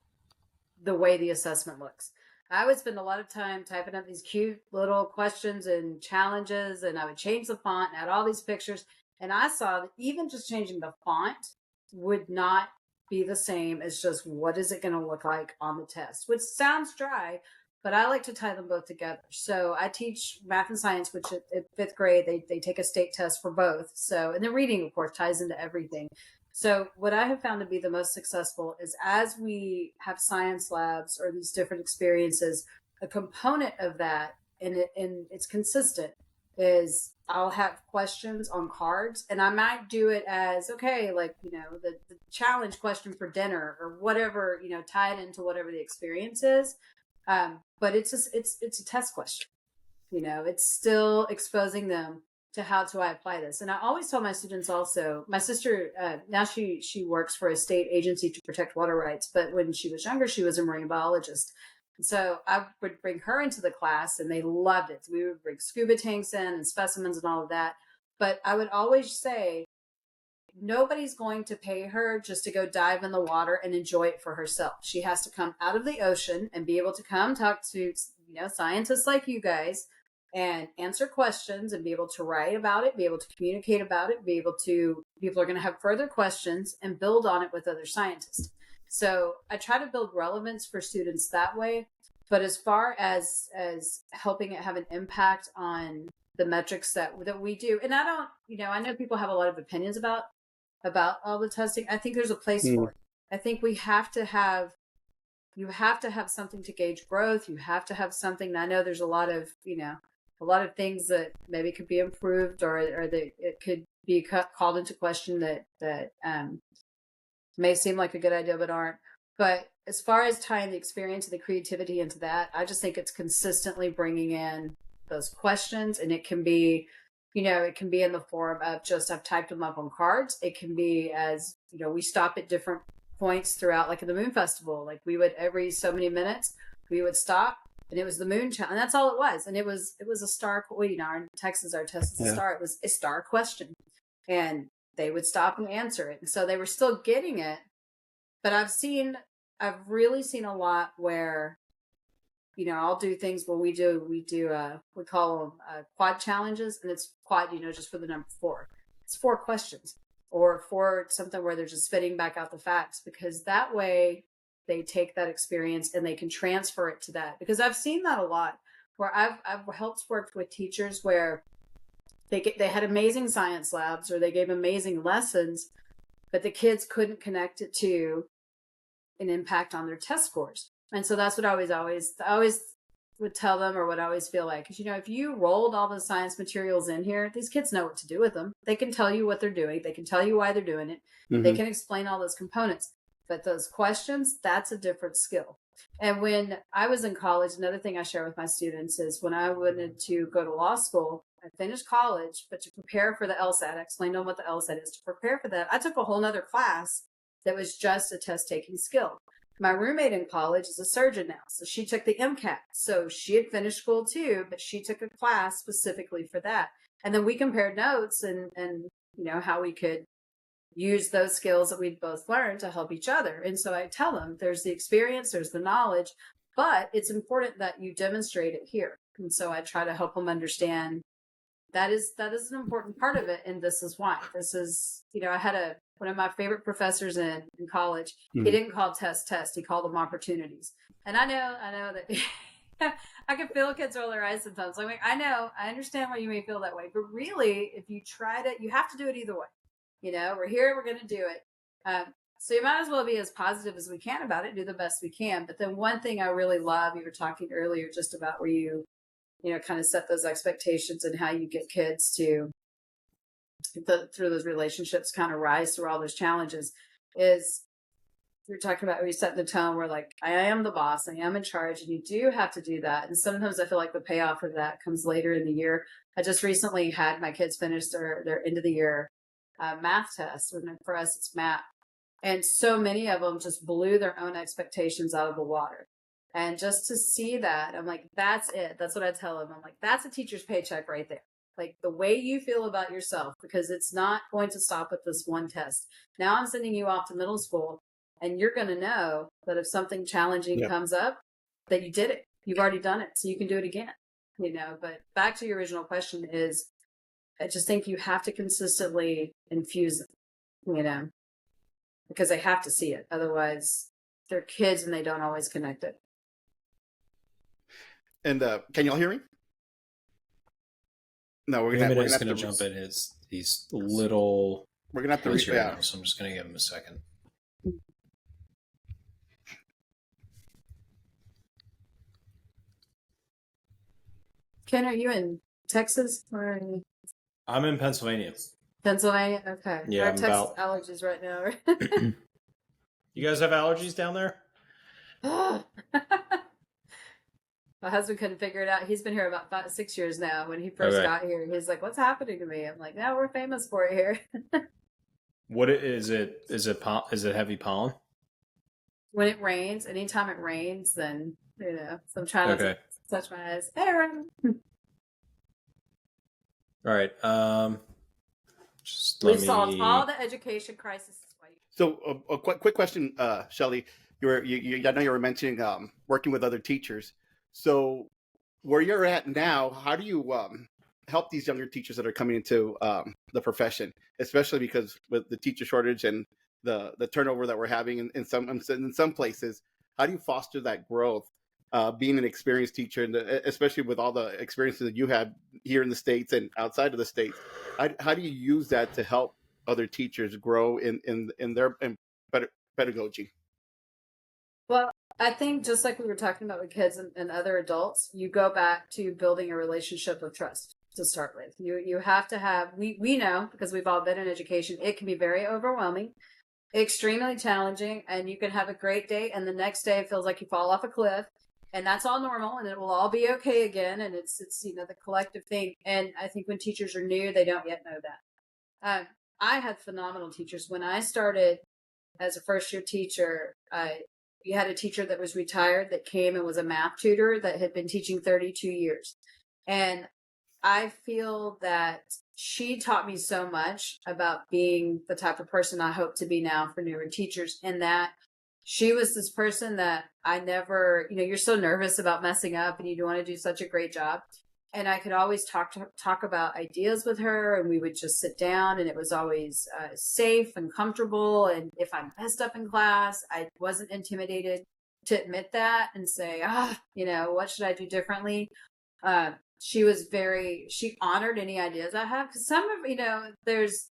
the way the assessment looks. I would spend a lot of time typing up these cute little questions and challenges, and I would change the font and add all these pictures. And I saw that even just changing the font would not be the same as just what is it going to look like on the test, which sounds dry, but I like to tie them both together. So I teach math and science, which at fifth grade, they take a state test for both. So, and the reading, of course, ties into everything. So what I have found to be the most successful is as we have science labs or these different experiences, a component of that, and it's consistent, is I'll have questions on cards, and I might do it as, okay, like, the challenge question for dinner or whatever, tie it into whatever the experience is. But it's a test question. It's still exposing them to how do I apply this. And I always tell my students also, my sister, now she works for a state agency to protect water rights, but when she was younger, she was a marine biologist. And so I would bring her into the class and they loved it. We would bring scuba tanks in and specimens and all of that. But I would always say, nobody's going to pay her just to go dive in the water and enjoy it for herself. She has to come out of the ocean and be able to come talk to, scientists like you guys and answer questions and be able to write about it, be able to communicate about it, people are going to have further questions and build on it with other scientists. So I try to build relevance for students that way. But as far as helping it have an impact on the metrics that we do, and I know people have a lot of opinions about all the testing. I think there's a place for it. I think you have to have something to gauge growth. You have to have something. I know there's a lot of things that maybe could be improved, or that it could be called into question that may seem like a good idea but aren't. But as far as tying the experience and the creativity into that, I just think it's consistently bringing in those questions, and it can be, it can be in the form of just I've typed them up on cards. It can be as, we stop at different points throughout, like in the Moon Festival, like we would every so many minutes we would stop, and it was the moon challenge, and that's all it was. And it was a star. In Texas, our test is a star. It was a star question, and they would stop and answer it, and so they were still getting it. But I've really seen a lot where, I'll do things where we call them quad challenges, and it's quad, just for the number 4. It's 4 questions, or for something where they're just spitting back out the facts, because that way they take that experience and they can transfer it to that. Because I've seen that a lot where I've helped work with teachers where they had amazing science labs, or they gave amazing lessons, but the kids couldn't connect it to an impact on their test scores. And so that's what I always would tell them, or what I always feel like, because, if you rolled all the science materials in here, these kids know what to do with them. They can tell you what they're doing. They can tell you why they're doing it. Mm-hmm. They can explain all those components. But those questions, that's a different skill. And when I was in college, another thing I share with my students is when I wanted to go to law school, I finished college, but to prepare for the LSAT, I explained to them what the LSAT is. To prepare for that, I took a whole nother class that was just a test-taking skill. My roommate in college is a surgeon now, so she took the MCAT. So she had finished school too, but she took a class specifically for that. And then we compared notes and how we could use those skills that we'd both learned to help each other. And so I tell them there's the experience, there's the knowledge, but it's important that you demonstrate it here. And so I try to help them understand that is an important part of it. And this is why. This is, I had one of my favorite professors in college. Mm-hmm. He didn't call tests, he called them opportunities. And I know that I can feel kids roll their eyes sometimes. I'm like, I understand why you may feel that way, but really, if you try to, you have to do it either way. We're here, we're going to do it. So you might as well be as positive as we can about it, do the best we can. But then one thing I really love, you were talking earlier just about where you kind of set those expectations and how you get kids to, through those relationships, kind of rise through all those challenges, is you're talking about where you set the tone where, like, I am the boss, I am in charge, and you do have to do that. And sometimes I feel like the payoff of that comes later in the year. I just recently had my kids finish their end of the year math test. And for us, it's math. And so many of them just blew their own expectations out of the water. And just to see that, I'm like, that's it. That's what I tell them. I'm like, that's a teacher's paycheck right there. Like, the way you feel about yourself, because it's not going to stop at this one test. Now I'm sending you off to middle school, and you're going to know that if something challenging comes up, that you did it. You've already done it, so you can do it again. But back to your original question is, I just think you have to consistently infuse it, because they have to see it. Otherwise, they're kids and they don't always connect it. And can y'all hear me? No, we're gonna jump in. He's little. We're gonna have to reach out. So I'm just gonna give him a second. Ken, are you in Texas or are you... I'm in Pennsylvania. Pennsylvania? Okay. Yeah, I'm Texas allergies right now. You guys have allergies down there? My husband couldn't figure it out. He's been here about 6 years now. When he first got here, he's like, what's happening to me? I'm like, no, we're famous for it here. What is it? Is it heavy pollen? When it rains, anytime it rains, then, so I'm trying not to touch my eyes. Aaron! All right. Just We've let solved all me. the education crisis. So a quick question, Shelley. I know you were mentioning working with other teachers. So where you're at now, how do you help these younger teachers that are coming into the profession, especially because with the teacher shortage and the turnover that we're having in some places? How do you foster that growth? Being an experienced teacher, and especially with all the experiences that you have here in the States and outside of the States, how do you use that to help other teachers grow in their pedagogy? Well, I think just like we were talking about with kids and other adults, you go back to building a relationship of trust to start with. You have to have, we know, because we've all been in education, it can be very overwhelming, extremely challenging, and you can have a great day and the next day it feels like you fall off a cliff. And that's all normal, and it will all be okay again. And it's the collective thing. And I think when teachers are new, they don't yet know that. I had phenomenal teachers when I started as a first year teacher. We had a teacher that was retired that came and was a math tutor that had been teaching 32 years. And I feel that she taught me so much about being the type of person I hope to be now for newer teachers, and that she was this person that I never, you're so nervous about messing up and you want to do such a great job. And I could always talk about ideas with her, and we would just sit down, and it was always safe and comfortable. And if I messed up in class, I wasn't intimidated to admit that and say, what should I do differently? She honored any ideas I have, because some of, there's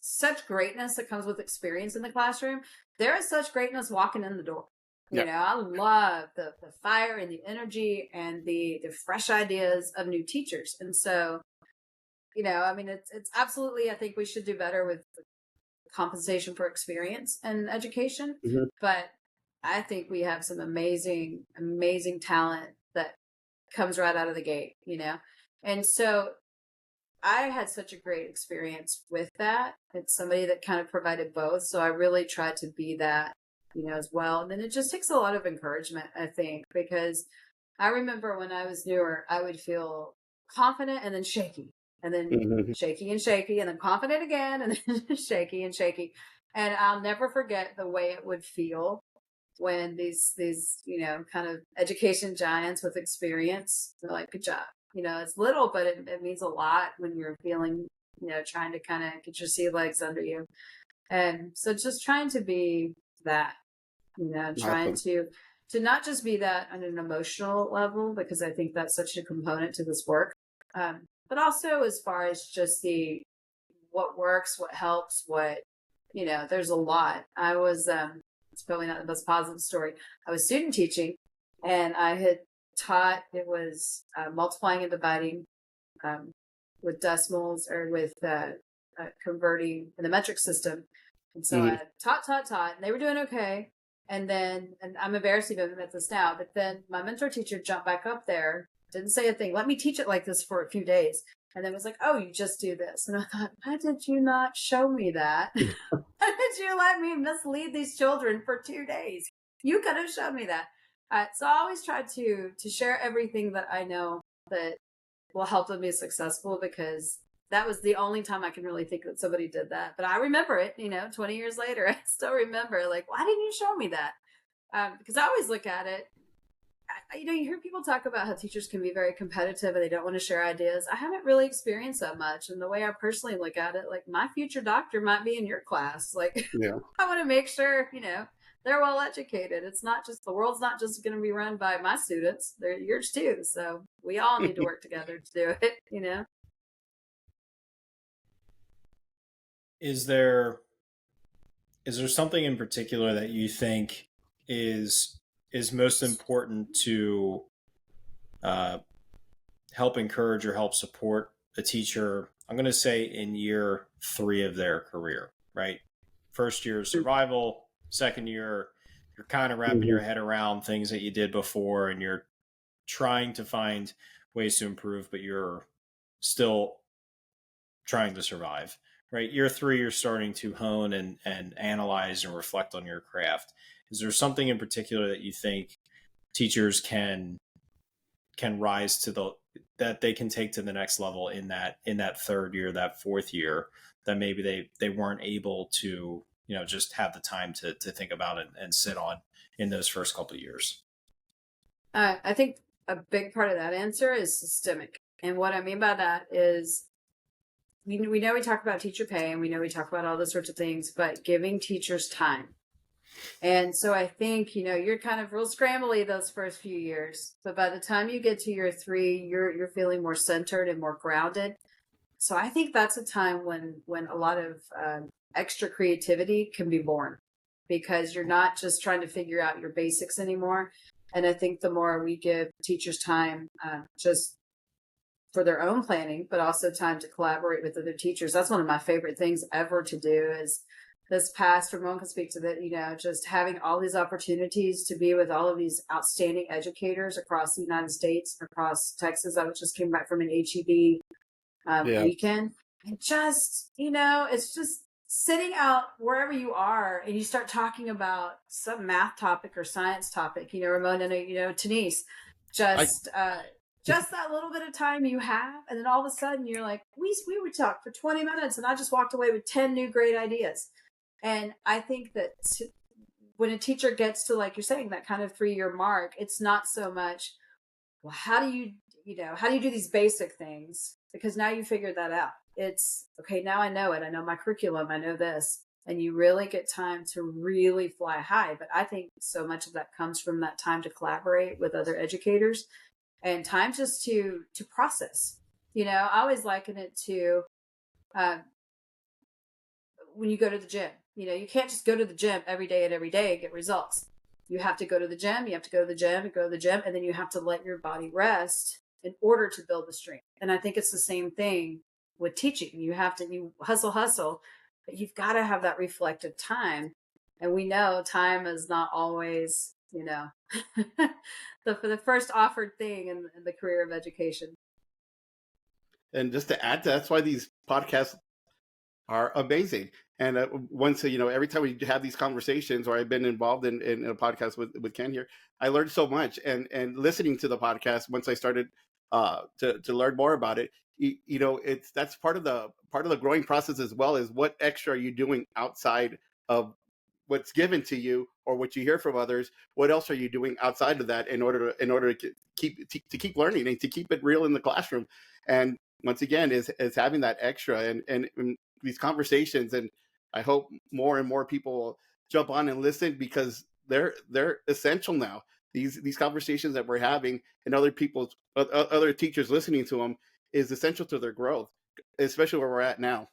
such greatness that comes with experience in the classroom. There is such greatness walking in the door. I love the fire and the energy and the fresh ideas of new teachers. And so, it's absolutely, I think we should do better with compensation for experience and education. Mm-hmm. But I think we have some amazing, amazing talent that comes right out of the gate, And so I had such a great experience with that. It's somebody that kind of provided both. So I really tried to be that, as well. And then it just takes a lot of encouragement, I think, because I remember when I was newer, I would feel confident and then shaky, and then Mm-hmm. shaky and shaky, and then confident again, and then shaky and shaky. And I'll never forget the way it would feel when these kind of education giants with experience, they're like, good job. It's little, but it means a lot when you're feeling, trying to kind of get your sea legs under you. And so just trying to be that, trying Awesome. to not just be that on an emotional level, because I think that's such a component to this work. But also as far as just what works, what helps, there's a lot. I was, it's probably not the most positive story. I was student teaching, and I had taught, it was multiplying and dividing with decimals, or with converting in the metric system. And so Mm-hmm. I taught, and they were doing okay. And then, and I'm embarrassed to admit this now, but then my mentor teacher jumped back up there, didn't say a thing, let me teach it like this for a few days. And then was like, oh, you just do this. And I thought, why did you not show me that? Why did you let me mislead these children for 2 days? You could have shown me that. So I always try to share everything that I know that will help them be successful, because that was the only time I can really think that somebody did that. But I remember it, 20 years later, I still remember, like, why didn't you show me that? Because I always look at it, you hear people talk about how teachers can be very competitive and they don't want to share ideas. I haven't really experienced that much. And the way I personally look at it, like, my future doctor might be in your class. Like, Yeah. I want to make sure, they're well educated. It's not just, the world's not just going to be run by my students. They're yours too. So we all need to work together to do it, Is there something in particular that you think is most important to help encourage or help support a teacher? I'm going to say in year 3 of their career, right? First year survival, second year you're kind of wrapping your head around things that you did before, and you're trying to find ways to improve, but you're still trying to survive, right? Year 3, you're starting to hone and analyze and reflect on your craft. Is there something in particular that you think teachers can can rise to that they can take to the next level in that third year, that fourth year, that maybe they weren't able to, just have the time to think about it and sit on in those first couple of years. I think a big part of that answer is systemic. And what I mean by that is we know we talk about teacher pay and we know we talk about all those sorts of things, but giving teachers time. And so I think, you're kind of real scrambly those first few years, but by the time you get to year 3, you're feeling more centered and more grounded. So I think that's a time when a lot of extra creativity can be born, because you're not just trying to figure out your basics anymore. And I think the more we give teachers time, just for their own planning, but also time to collaborate with other teachers. That's one of my favorite things ever to do. Is this past, Ramon can speak to that, just having all these opportunities to be with all of these outstanding educators across the United States, across Texas. I just came back from an HEB weekend. And just, it's just sitting out wherever you are and you start talking about some math topic or science topic, Ramon and, Denise, just that little bit of time you have. And then all of a sudden you're like, we would talk for 20 minutes and I just walked away with 10 new great ideas. And I think that when a teacher gets to, like you're saying, that kind of 3-year mark, it's not so much, well, how do you do these basic things? Because now you figured that out. It's okay. Now I know it. I know my curriculum. I know this. And you really get time to really fly high. But I think so much of that comes from that time to collaborate with other educators and time just to process. I always liken it to when you go to the gym. You can't just go to the gym every day and get results. You have to go to the gym, and then you have to let your body rest in order to build the strength. And I think it's the same thing with teaching. You hustle, but you've got to have that reflective time. And we know time is not always, the first offered thing in the career of education. And just to add to that's why these podcasts are amazing. And once, every time we have these conversations, or I've been involved in a podcast with Ken here, I learned so much. And listening to the podcast, once I started to learn more about it, that's part of the growing process as well. Is what extra are you doing outside of what's given to you or what you hear from others? What else are you doing outside of that in order to keep learning and to keep it real in the classroom? And once again, is having that extra and these conversations. And I hope more and more people jump on and listen, because they're essential now. These conversations that we're having and other teachers listening to them is essential to their growth, especially where we're at now.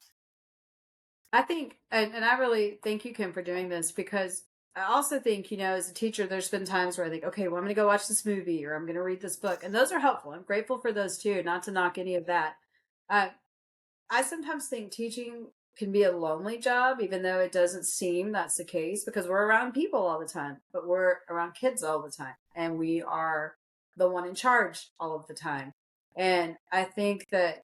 I think, and I really thank you, Kim, for doing this, because I also think, as a teacher, there's been times where I think, okay, well, I'm going to go watch this movie or I'm going to read this book. And those are helpful. I'm grateful for those too, not to knock any of that. I sometimes think teaching can be a lonely job, even though it doesn't seem that's the case, because we're around people all the time, but we're around kids all the time. And we are the one in charge all of the time. And I think that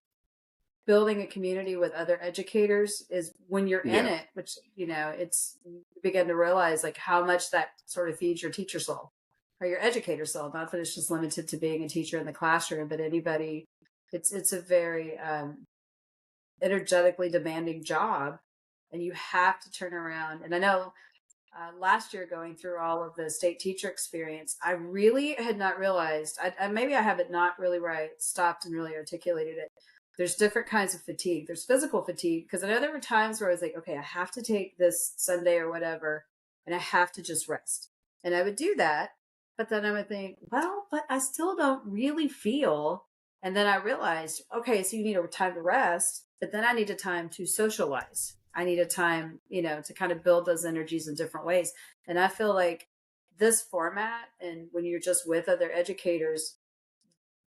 building a community with other educators is when you're in it, which, it's, you begin to realize like how much that sort of feeds your teacher soul or your educator soul. Not that it's just limited to being a teacher in the classroom, but anybody, it's a very energetically demanding job, and you have to turn around. And I know last year, going through all of the state teacher experience, I really had not realized, maybe I haven't not really where I stopped and really articulated it. There's different kinds of fatigue. There's physical fatigue, because I know there were times where I was like, okay, I have to take this Sunday or whatever, and I have to just rest. And I would do that, but then I would think, well, but I still don't really feel. And then I realized, okay, so you need a time to rest, but then I need a time to socialize. I need a time, to kind of build those energies in different ways. And I feel like this format, and when you're just with other educators,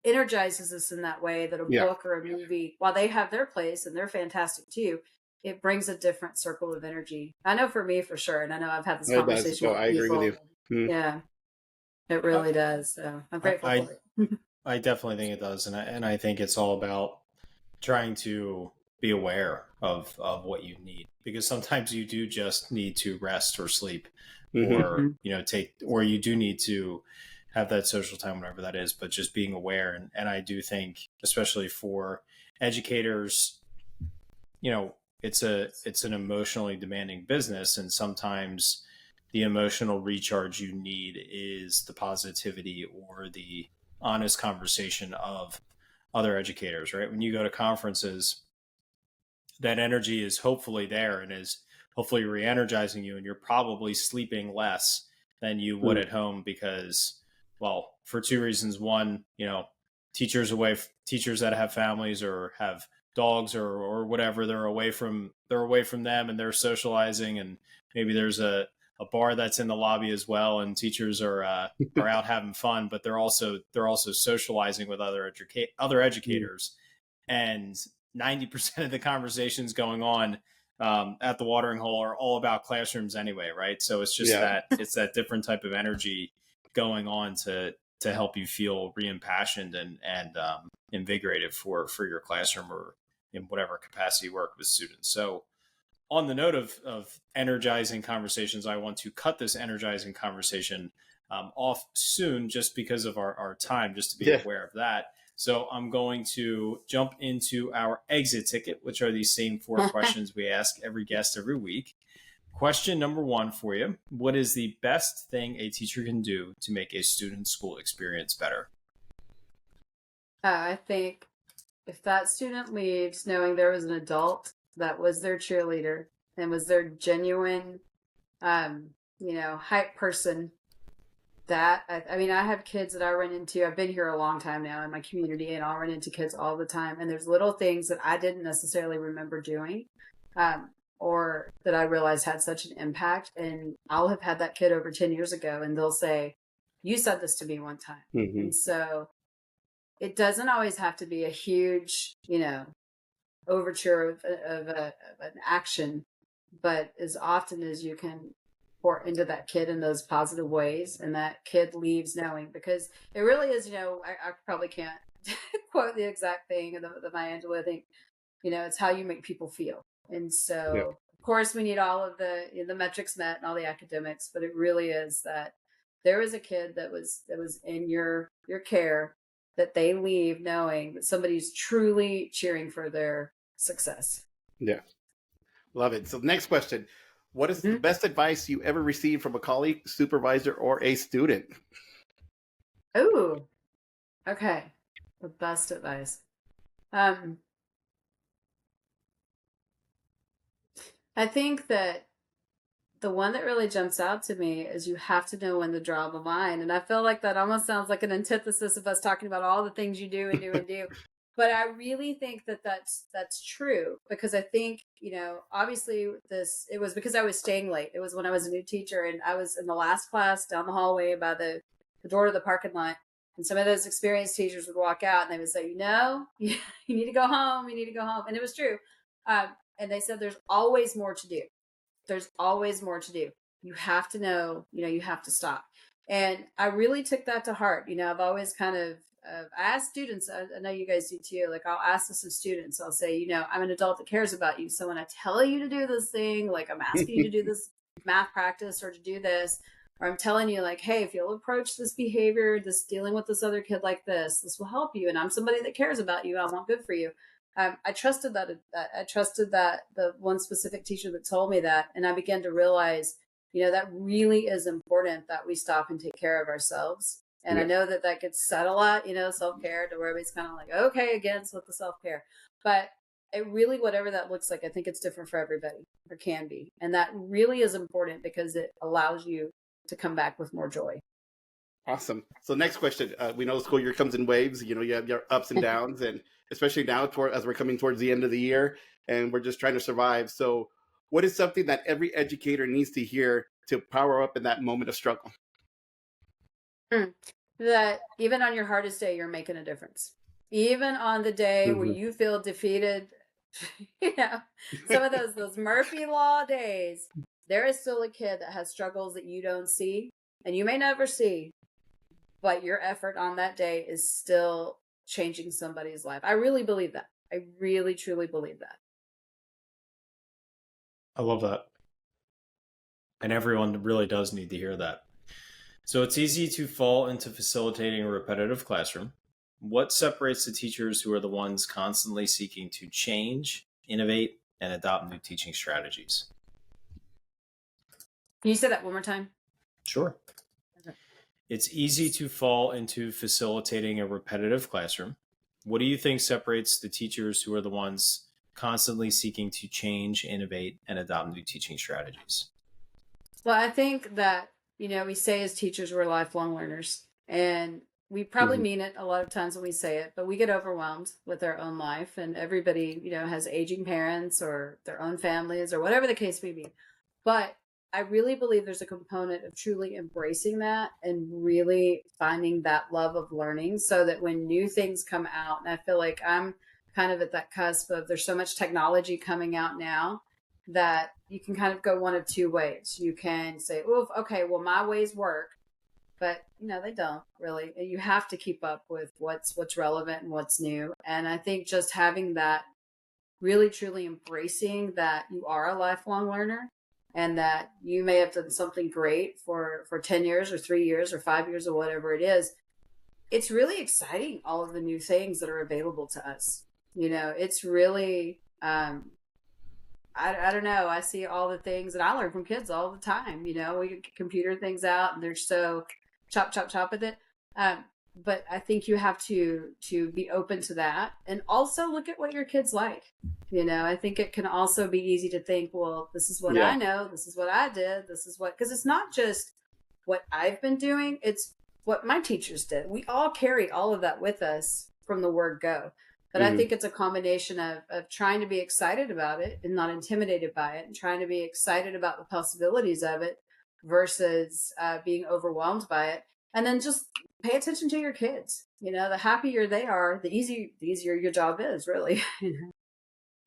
energizes us in that way that a book or a movie, while they have their place and they're fantastic too, it brings a different circle of energy. I know for me, for sure. And I know I've had this conversation with I agree with you. Yeah, it really does. So I'm grateful for it. I definitely think it does. And I think it's all about trying to be aware of what you need, because sometimes you do just need to rest or sleep, or, or you do need to have that social time, whatever that is, but just being aware. And I do think, especially for educators, it's an emotionally demanding business. And sometimes the emotional recharge you need is the positivity or the honest conversation of other educators, right? When you go to conferences, that energy is hopefully there and is hopefully re-energizing you, and you're probably sleeping less than you would at home because, well, for two reasons. One, teachers that have families or have dogs or whatever, they're away from them and they're socializing, and maybe there's a bar that's in the lobby as well, and teachers are out having fun, but they're also socializing with other educators, and 90% of the conversations going on at the watering hole are all about classrooms anyway, right? So it's just it's that different type of energy going on to help you feel re-impassioned and invigorated for your classroom or in whatever capacity you work with students. So on the note of energizing conversations, I want to cut this energizing conversation off soon just because of our time, just to be aware of that. So I'm going to jump into our exit ticket, which are these same 4 questions we ask every guest every week. Question number 1 for you. What is the best thing a teacher can do to make a student's school experience better? I think if that student leaves knowing there was an adult that was their cheerleader and was their genuine, hype person, that, I have kids that I run into. I've been here a long time now in my community, and I'll run into kids all the time. And there's little things that I didn't necessarily remember doing, or that I realized had such an impact. And I'll have had that kid over 10 years ago, and they'll say, "You said this to me one time." Mm-hmm. And so it doesn't always have to be a huge, overture of an action, but as often as you can pour into that kid in those positive ways, and that kid leaves knowing, because it really is, I probably can't quote the exact thing of the Maya Angelou. I think, it's how you make people feel. And so, Of course, we need all of the metrics met and all the academics, but it really is that there is a kid that was in your care, that they leave knowing that somebody's truly cheering for their success. Yeah. Love it. So next question. What is the best advice you ever received from a colleague, supervisor, or a student? Oh, okay. The best advice. I think that the one that really jumps out to me is you have to know when to draw the line. And I feel like that almost sounds like an antithesis of us talking about all the things you do and do and do. But I really think that that's true, because I think, obviously it was because I was staying late. It was when I was a new teacher, and I was in the last class down the hallway by the door to the parking lot. And some of those experienced teachers would walk out and they would say, you need to go home. You need to go home. And it was true. And they said, there's always more to do. There's always more to do. You have to know, you have to stop. And I really took that to heart. I've always kind of, I ask students, I know you guys do too, like I'll ask this of students. I'll say, I'm an adult that cares about you. So when I tell you to do this thing, like I'm asking you to do this math practice or to do this, or I'm telling you like, hey, if you'll approach this behavior, this dealing with this other kid like this will help you. And I'm somebody that cares about you. I want good for you. I trusted that. I trusted that the one specific teacher that told me that. And I began to realize, that really is important that we stop and take care of ourselves. And I know that gets said a lot, self-care, to where everybody's kind of like, okay, against with the self-care. But it really, whatever that looks like, I think it's different for everybody, or can be. And that really is important because it allows you to come back with more joy. Awesome. So next question. We know the school year comes in waves. You have your ups and downs, and especially now as we're coming towards the end of the year and we're just trying to survive. So what is something that every educator needs to hear to power up in that moment of struggle? That even on your hardest day, you're making a difference. Even on the day where you feel defeated, some of those Murphy Law days, there is still a kid that has struggles that you don't see and you may never see, but your effort on that day is still changing somebody's life. I really believe that. I really, truly believe that. I love that. And everyone really does need to hear that. So it's easy to fall into facilitating a repetitive classroom. What separates the teachers who are the ones constantly seeking to change, innovate, and adopt new teaching strategies? Can you say that one more time? Sure. Okay. It's easy to fall into facilitating a repetitive classroom. What do you think separates the teachers who are the ones constantly seeking to change, innovate, and adopt new teaching strategies? Well, I think that, we say as teachers, we're lifelong learners, and we probably mean it a lot of times when we say it, but we get overwhelmed with our own life, and everybody, has aging parents or their own families or whatever the case may be. But I really believe there's a component of truly embracing that and really finding that love of learning so that when new things come out, and I feel like I'm kind of at that cusp of there's so much technology coming out now that you can kind of go one of two ways. You can say, oh, okay, well, my ways work, but they don't really. You have to keep up with what's relevant and what's new. And I think just having that, really truly embracing that you are a lifelong learner and that you may have done something great for 10 years or 3 years or 5 years or whatever it is. It's really exciting, all of the new things that are available to us. It's really, I don't know. I see all the things and I learn from kids all the time. We get computer things out and they're so chop, chop, chop with it. But I think you have to be open to that and also look at what your kids like. I think it can also be easy to think, well, this is what I know. This is what I did. Because it's not just what I've been doing. It's what my teachers did. We all carry all of that with us from the word go. But I think it's a combination of trying to be excited about it and not intimidated by it and trying to be excited about the possibilities of it versus being overwhelmed by it. And then just pay attention to your kids. The happier they are, the easier your job is, really.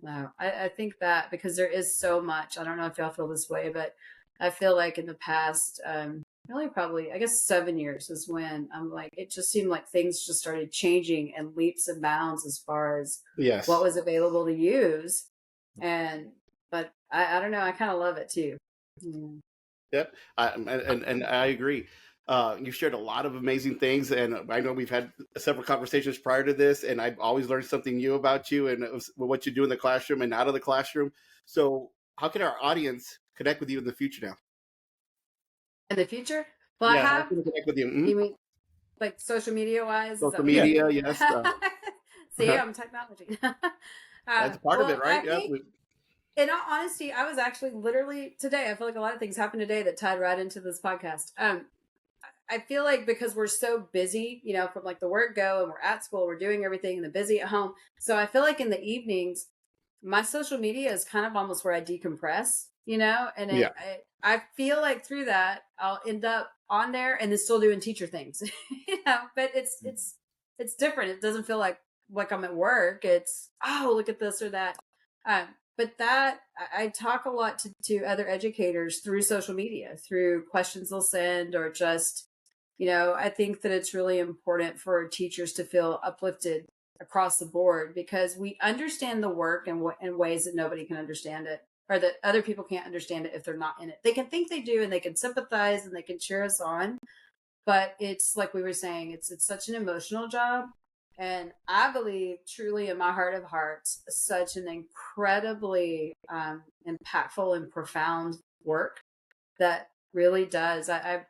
No, I think that because there is so much, I don't know if y'all feel this way, but I feel like in the past, really probably, I guess 7 years is when I'm like, it just seemed like things just started changing in leaps and bounds as far as what was available to use. But I don't know, I kind of love it too. Yep. And I agree. You shared a lot of amazing things, and I know we've had several conversations prior to this, and I've always learned something new about you and what you do in the classroom and out of the classroom. So how can our audience connect with you in the future now? In the future? Well, Yeah, I how have, can we connect with you? you mean like social media wise? Social media, yes. See, I'm technology. That's part of it, right? I think, in all honesty, I was actually literally today, I feel like a lot of things happened today that tied right into this podcast. I feel like because we're so busy, from like the word go and we're at school, we're doing everything and the busy at home. So I feel like in the evenings, my social media is kind of almost where I decompress, and I feel like through that I'll end up on there and then still doing teacher things, but it's different. It doesn't feel like I'm at work. It's, oh, look at this or that. But that I talk a lot to other educators through social media, through questions they'll send or just, I think that it's really important for teachers to feel uplifted across the board because we understand the work in ways that nobody can understand it or that other people can't understand it if they're not in it. They can think they do and they can sympathize and they can cheer us on. But it's like we were saying, it's such an emotional job. And I believe truly in my heart of hearts, such an incredibly impactful and profound work that really does. I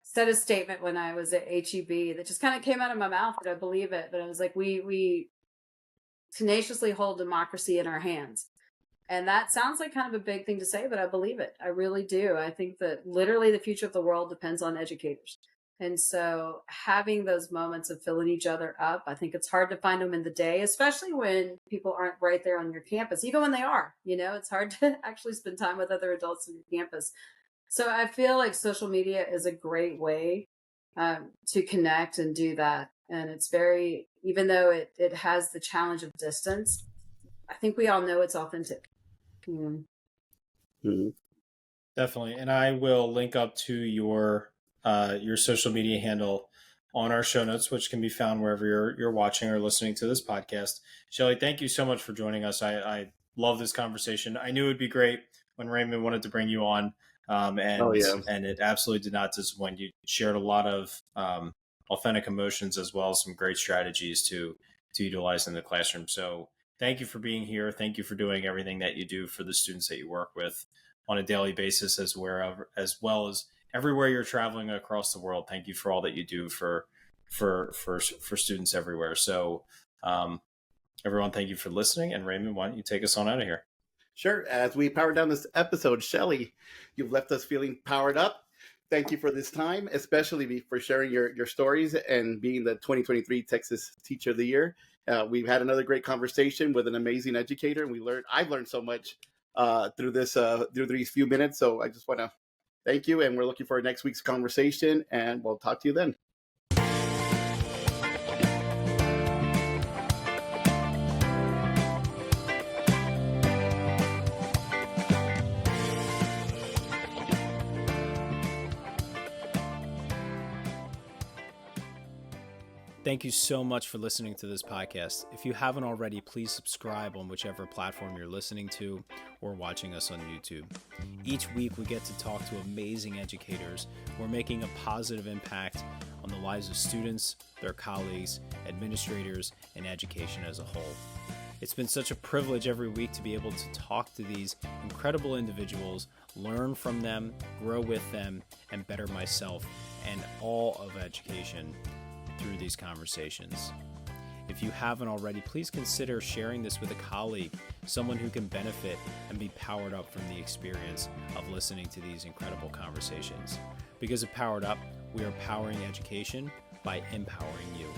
said a statement when I was at HEB that just kind of came out of my mouth, but I believe it. But I was like, we tenaciously hold democracy in our hands. And that sounds like kind of a big thing to say, but I believe it. I really do. I think that literally the future of the world depends on educators. And so having those moments of filling each other up, I think it's hard to find them in the day, especially when people aren't right there on your campus. Even when they are, it's hard to actually spend time with other adults on your campus. So I feel like social media is a great way to connect and do that. And it's very, even though it has the challenge of distance, I think we all know it's authentic. Definitely. And I will link up to your social media handle on our show notes, which can be found wherever you're watching or listening to this podcast. Shelley, thank you so much for joining us. I love this conversation. I knew it would be great when Raymond wanted to bring you on. Oh yeah. And it absolutely did not disappoint. You shared a lot of authentic emotions as well as some great strategies to utilize in the classroom. So thank you for being here. Thank you for doing everything that you do for the students that you work with on a daily basis, as well as everywhere you're traveling across the world. Thank you for all that you do for students everywhere. So everyone, thank you for listening. And Raymond, why don't you take us on out of here? Sure. As we power down this episode, Shelley, you've left us feeling powered up. Thank you for this time, especially for sharing your stories and being the 2023 Texas Teacher of the Year. We've had another great conversation with an amazing educator, and I've learned so much through these few minutes. So I just want to thank you, and we're looking for next week's conversation, and we'll talk to you then. Thank you so much for listening to this podcast. If you haven't already, please subscribe on whichever platform you're listening to or watching us on YouTube. Each week, we get to talk to amazing educators who are making a positive impact on the lives of students, their colleagues, administrators, and education as a whole. It's been such a privilege every week to be able to talk to these incredible individuals, learn from them, grow with them, and better myself and all of education through these conversations. If you haven't already, please consider sharing this with a colleague, someone who can benefit and be powered up from the experience of listening to these incredible conversations. Because of Powered Up, we are powering education by empowering you.